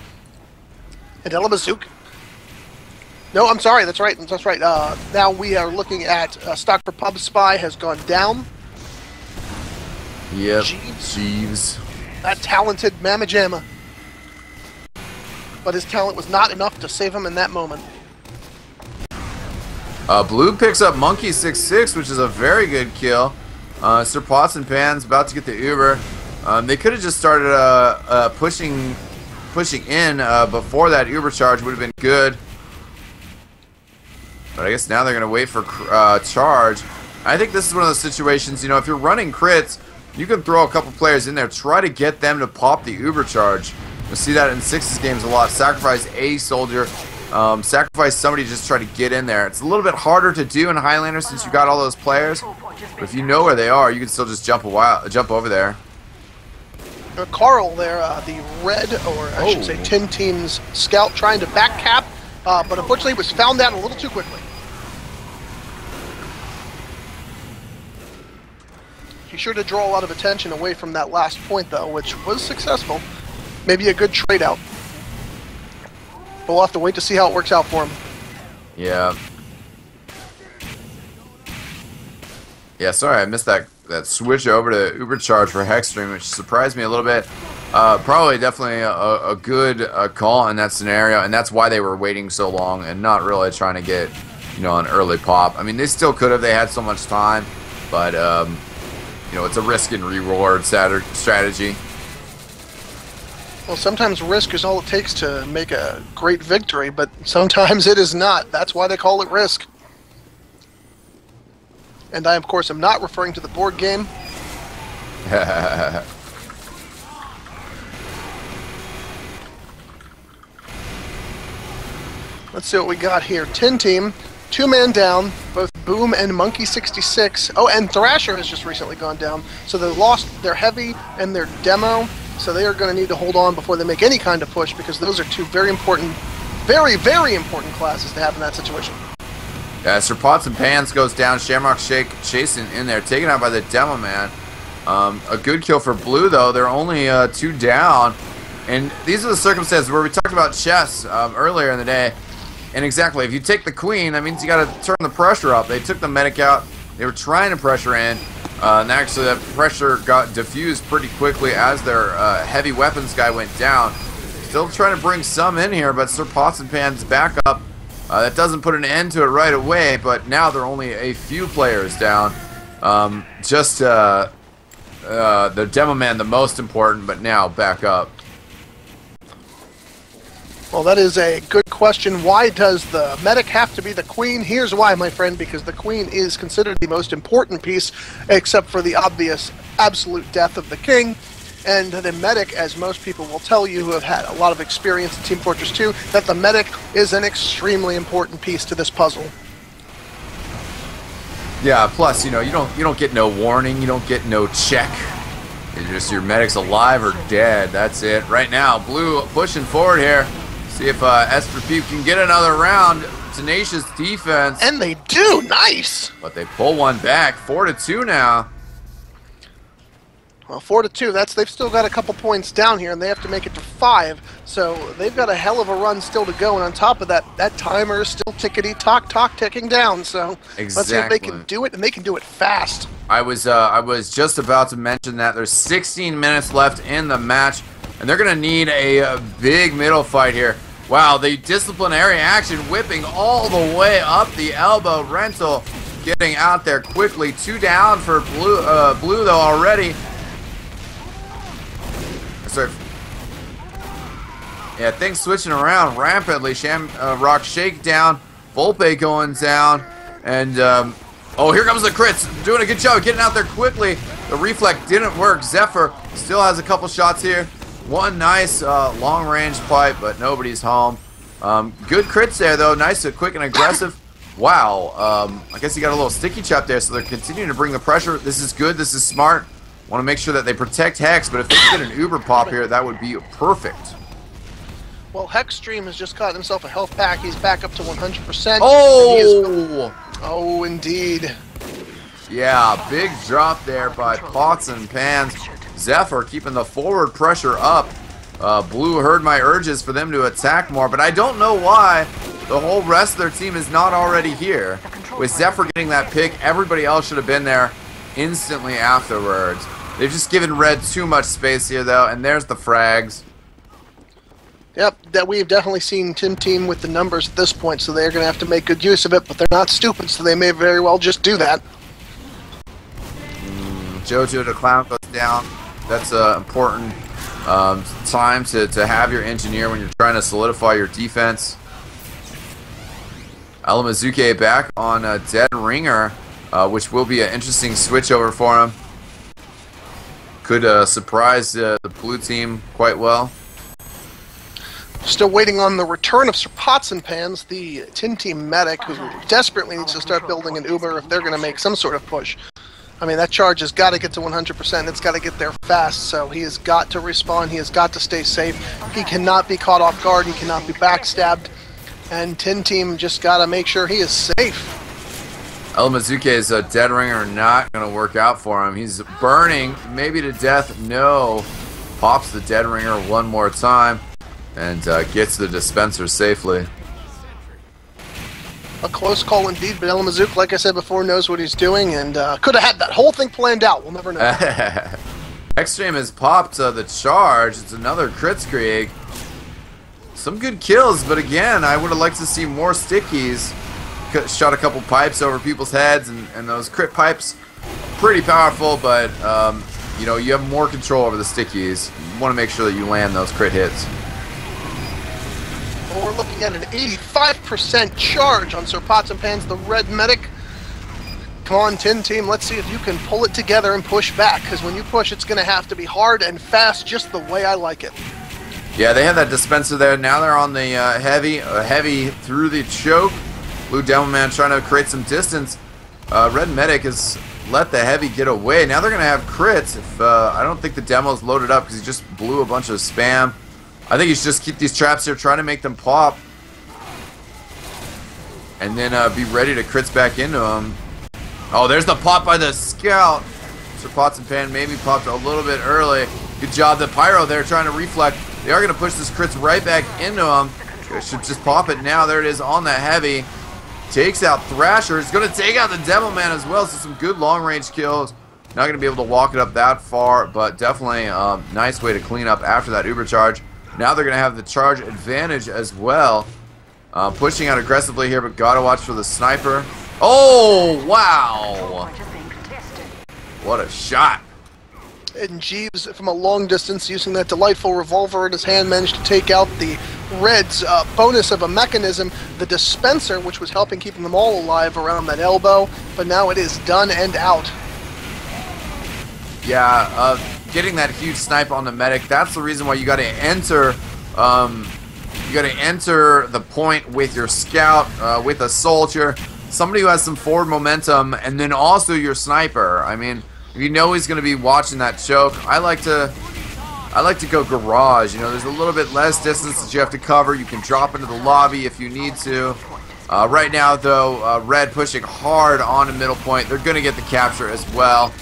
And Elamazook. No, I'm sorry, that's right. That's right. Now we are looking at Stock for Pub Spy has gone down. Yep, Jeeves. That talented Mamma Jamma. But his talent was not enough to save him in that moment. Blue picks up Monkey 6-6, which is a very good kill. Sir Pots and Pans about to get the Uber. They could have just started pushing in before that Uber charge would have been good. But I guess now they're going to wait for charge. I think this is one of those situations, you know, if you're running crits, you can throw a couple players in there, try to get them to pop the Uber charge. You'll see that in Sixes games a lot. Sacrifice a soldier, sacrifice somebody to just try to get in there. It's a little bit harder to do in Highlander since you got all those players. But if you know where they are, you can still just jump over there. Carl there, the red, or I should say Tin Team's scout, trying to back cap, but unfortunately was found out a little too quickly. He sure did draw a lot of attention away from that last point, though, which was successful. Maybe a good trade-out. But we'll have to wait to see how it works out for him. Yeah. Yeah, sorry, I missed that switch over to Uber charge for Hexstream, which surprised me a little bit. Probably definitely a good call in that scenario, and that's why they were waiting so long and not really trying to get, you know, an early pop. I mean, they still could have. They had so much time, but you know, it's a risk and reward strategy. Well, sometimes risk is all it takes to make a great victory, but sometimes it is not. That's why they call it risk. And I, of course, am not referring to the board game. Let's see what we got here. Tin Team, 2-man down, both Boom and Monkey 66. Oh, and Thrasher has just recently gone down. So they lost their heavy and their demo. So they are going to need to hold on before they make any kind of push, because those are two very important, very, very important classes to have in that situation. Yeah, Sir Pots and Pans goes down. Shamrock Shake chasing in there, taken out by the Demo Man. A good kill for Blue, though. They're only 2 down. And these are the circumstances where we talked about chess earlier in the day. And exactly, if you take the Queen, that means you got to turn the pressure up. They took the medic out. They were trying to pressure in. And actually, that pressure got diffused pretty quickly as their heavy weapons guy went down. Still trying to bring some in here, but Sir Pots and Pans back up. That doesn't put an end to it right away, but now they're only a few players down. The Demo Man, the most important, but now back up. Well, that is a good question. Why does the medic have to be the Queen? Here's why, my friend, because the Queen is considered the most important piece, except for the obvious absolute death of the King. And the medic, as most people will tell you who have had a lot of experience in Team Fortress 2, that the medic is an extremely important piece to this puzzle. Yeah, plus, you don't get no warning, you don't get no check. It's just your medic's alive or dead. That's it. Right now, Blue pushing forward here. See if Esper can get another round. Tenacious defense. And they do. Nice. But they pull one back. 4-2 now. Well, 4-2. They've still got a couple points down here, and they have to make it to 5. So they've got a hell of a run still to go. And on top of that, that timer is still tickety-tock ticking down. So let's see if they can do it, and they can do it fast. I was just about to mention that there's 16 minutes left in the match, and they're gonna need a big middle fight here. Wow, the disciplinary action whipping all the way up the elbow. Rental getting out there quickly. 2 down for Blue though already. Sorry. Yeah, things switching around rapidly. Rock Shake down. Volpe going down. And, oh, here comes the crits. Doing a good job getting out there quickly. The reflect didn't work. Zephyr still has a couple shots here. One nice long-range pipe, but nobody's home. Good crits there, though. Nice, quick, and aggressive. Wow. I guess he got a little sticky chop there, so they're continuing to bring the pressure. This is good. This is smart. Want to make sure that they protect Hex, but if they get an Uber pop here, that would be perfect. Well, Hexstream has just caught himself a health pack. He's back up to 100%. Oh! Oh, indeed. Yeah, big drop there by Pots and Pans. Zephyr keeping the forward pressure up. Blue heard my urges for them to attack more, but I don't know why the whole rest of their team is not already here. With Zephyr getting that pick, everybody else should have been there instantly afterwards. They've just given Red too much space here, though, and there's the frags. Yep, that we've definitely seen Team with the numbers at this point, so they're going to have to make good use of it, but they're not stupid, so they may very well just do that. Jojo the Clown goes down. That's an important time to have your engineer when you're trying to solidify your defense. Alamazuke back on Dead Ringer, which will be an interesting switch over for him. Could surprise the blue team quite well. Still waiting on the return of Sir Pots and Pans, the Tin Team medic, who desperately needs to start building an Uber if they're going to make some sort of push. I mean, that charge has got to get to 100%. It's got to get there fast, so he has got to respawn. He has got to stay safe. He cannot be caught off guard. He cannot be backstabbed. And Tin Team just got to make sure he is safe. El Mizuke's Dead Ringer not going to work out for him. He's burning, maybe to death. No. Pops the Dead Ringer one more time and gets the dispenser safely. A close call indeed, but El Mizuke, like I said before, knows what he's doing and could have had that whole thing planned out. We'll never know. Extreme has popped the charge. It's another Kritzkrieg. Some good kills, but again, I would have liked to see more stickies. Shot a couple pipes over people's heads, and those crit pipes, pretty powerful, but you know, you have more control over the stickies. You want to make sure that you land those crit hits. Well, we're looking at an 85% charge on Sir Pots and Pans, the red medic. Come on, Tin Team, let's see if you can pull it together and push back, because when you push, it's going to have to be hard and fast, just the way I like it. Yeah, they have that dispenser there. Now they're on the heavy through the choke. Blue Devilman trying to create some distance. Red Medic has let the heavy get away. Now they're going to have crits. If I don't think the demo's loaded up because he just blew a bunch of spam. I think you should just keep these traps here, trying to make them pop. And then be ready to crits back into them. Oh, there's the pop by the scout. Mr. Pots and Pan maybe popped a little bit early. Good job. The Pyro there trying to reflect. They are going to push this crits right back into him. They should just pop it now. There it is on the heavy. Takes out Thrasher. He's going to take out the Devil Man as well. So some good long-range kills. Not going to be able to walk it up that far, but definitely a nice way to clean up after that Uber charge. Now they're going to have the charge advantage as well. Pushing out aggressively here, but got to watch for the sniper. Oh, wow. What a shot. And Jeeves, from a long distance, using that delightful revolver in his hand, managed to take out the Reds' bonus of a mechanism, the dispenser, which was helping keeping them all alive around that elbow. But now it is done and out. Yeah, getting that huge snipe on the medic, that's the reason why you got to enter the point with your scout, with a soldier, somebody who has some forward momentum, and then also your sniper. I mean, if you know he's going to be watching that choke, I like to go garage. You know, there's a little bit less distance that you have to cover. You can drop into the lobby if you need to. Right now, though, Red pushing hard on the middle point. They're going to get the capture as well.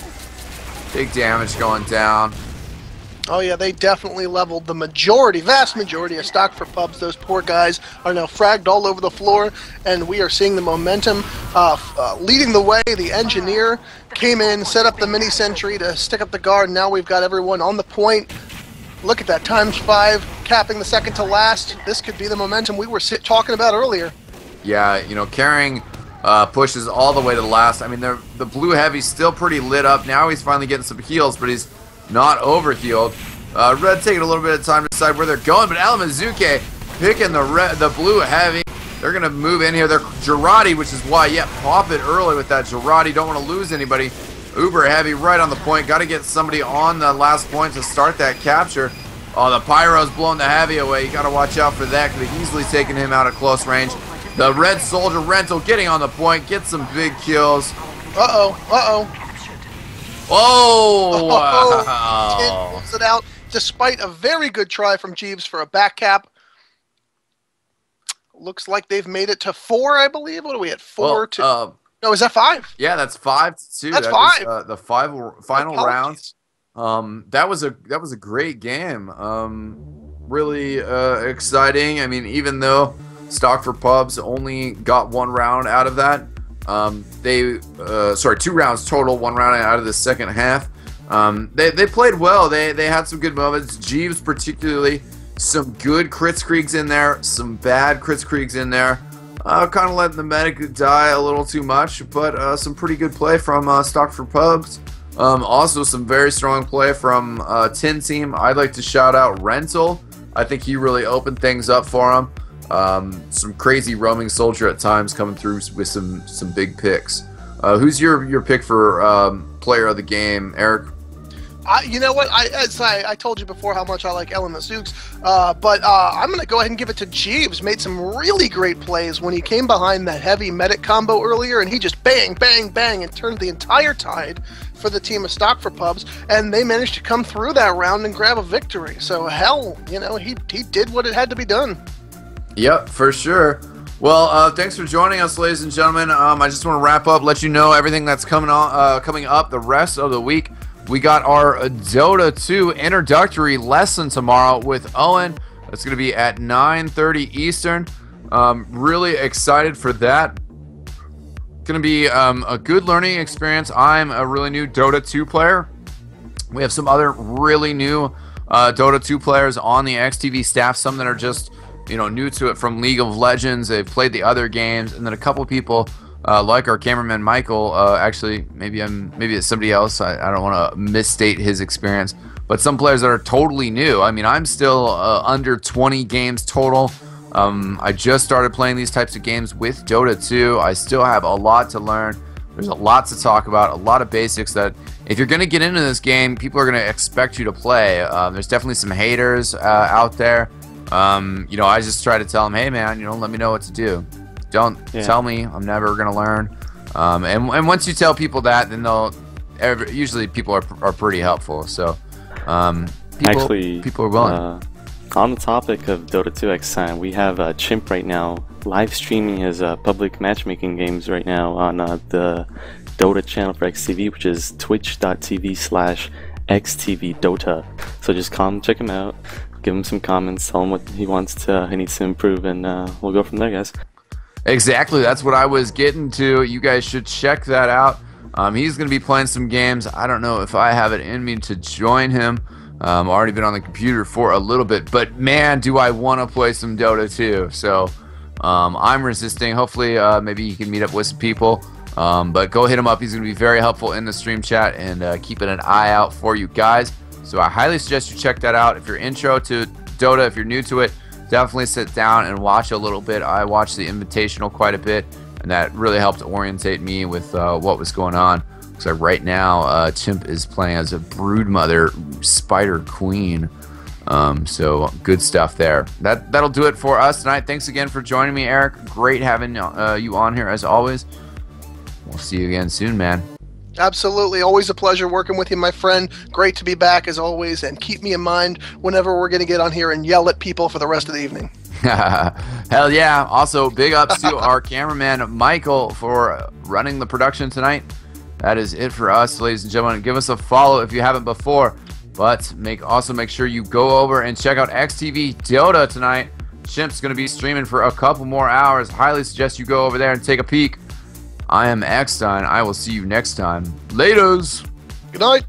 Big damage going down. Oh yeah, they definitely leveled the majority, vast majority of stock for pubs. Those poor guys are now fragged all over the floor, and we are seeing the momentum leading the way. The engineer came in, set up the mini sentry to stick up the guard. Now we've got everyone on the point. Look at that, ×5, capping the second to last. This could be the momentum we were talking about earlier. Yeah, you know, carrying pushes all the way to the last. I mean, the blue heavy's still pretty lit up. Now he's finally getting some heals, but he's not overhealed. Red taking a little bit of time to decide where they're going, but Alamazuke picking the blue heavy. They're going to move in here. They're Girardi, which is why, yeah, pop it early with that Girardi. Don't want to lose anybody. Uber heavy right on the point. Got to get somebody on the last point to start that capture. Oh, the Pyro's blowing the heavy away. You got to watch out for that. Could have easily taken him out at close range. The Red Soldier Rental getting on the point. Get some big kills. Oh, wow. Tin pulls it out, despite a very good try from Jeeves for a back cap. Looks like they've made it to 4, I believe. What are we at? 4 to... no, is that 5? Yeah, that's 5-2. That's 5. Was, the final rounds. That was a great game. Really exciting. I mean, even though Stock for Pubs only got 1 round out of that, sorry, 2 rounds total, 1 round out of the second half. They played well. They had some good moments. Jeeves particularly, some good Kritzkriegs in there, some bad Kritzkriegs in there. Kind of letting the medic die a little too much, but some pretty good play from Stock for Pubs. Also some very strong play from Tin Team. I'd like to shout out Rental. I think he really opened things up for him. Some crazy roaming soldier at times coming through with some big picks. Who's your pick for player of the game, Eric? You know what? I told you before how much I like Ellen Zooks, but I'm going to go ahead and give it to Jeeves. Made some really great plays when he came behind that heavy medic combo earlier, and he just bang, bang, bang, and turned the entire tide for the team of Stock for Pubs, and they managed to come through that round and grab a victory. So, hell, you know, he did what it had to be done. Yep, for sure. Well, thanks for joining us, ladies and gentlemen. I just want to wrap up, let you know everything that's coming up the rest of the week. We got our Dota 2 introductory lesson tomorrow with Owen. It's going to be at 9:30 Eastern. Really excited for that. Going to be a good learning experience. I'm a really new Dota 2 player. We have some other really new Dota 2 players on the XTV staff. Some that are just, you know, new to it from League of Legends. They've played the other games, and then a couple people like our cameraman Mikal. Actually, maybe it's somebody else. I don't want to misstate his experience, but some players that are totally new. I mean, I'm still under 20 games total. I just started playing these types of games with Dota 2. I still have a lot to learn. There's a lot to talk about, a lot of basics that if you're going to get into this game, people are going to expect you to play. There's definitely some haters out there. You know, I just try to tell them, hey man, you know, let me know what to do. Don't tell me, I'm never going to learn. And once you tell people that, then usually people are pretty helpful. So people are willing. On the topic of Dota 2 X-Time, we have Chimp right now live streaming his public matchmaking games right now on the Dota channel for XTV, which is twitch.tv/XTVDota. So just come check him out, give him some comments, tell him what he needs to improve, and we'll go from there, guys. Exactly, that's what I was getting to. You guys should check that out. He's going to be playing some games. I don't know if I have it in me to join him. Already been on the computer for a little bit, but man, do I want to play some Dota 2. So I'm resisting. Hopefully, maybe he can meet up with some people. But go hit him up. He's going to be very helpful in the stream chat and keeping an eye out for you guys. So I highly suggest you check that out. If you're intro to Dota, if you're new to it, definitely sit down and watch a little bit. I watched the Invitational quite a bit, and that really helped orientate me with what was going on. So right now, Chimp is playing as a Broodmother Spider Queen. So good stuff there. That'll do it for us tonight. Thanks again for joining me, Eric. Great having you on here as always. We'll see you again soon, man. Absolutely. Always a pleasure working with you, my friend. Great to be back as always, and keep me in mind whenever we're going to get on here and yell at people for the rest of the evening. Hell yeah. Also, big ups to our cameraman, Mikal, for running the production tonight. That is it for us, ladies and gentlemen. Give us a follow if you haven't before. But also make sure you go over and check out XTV Dota tonight. Chimp's going to be streaming for a couple more hours. Highly suggest you go over there and take a peek. I am eXtelevision. I will see you next time. Laters. Good night.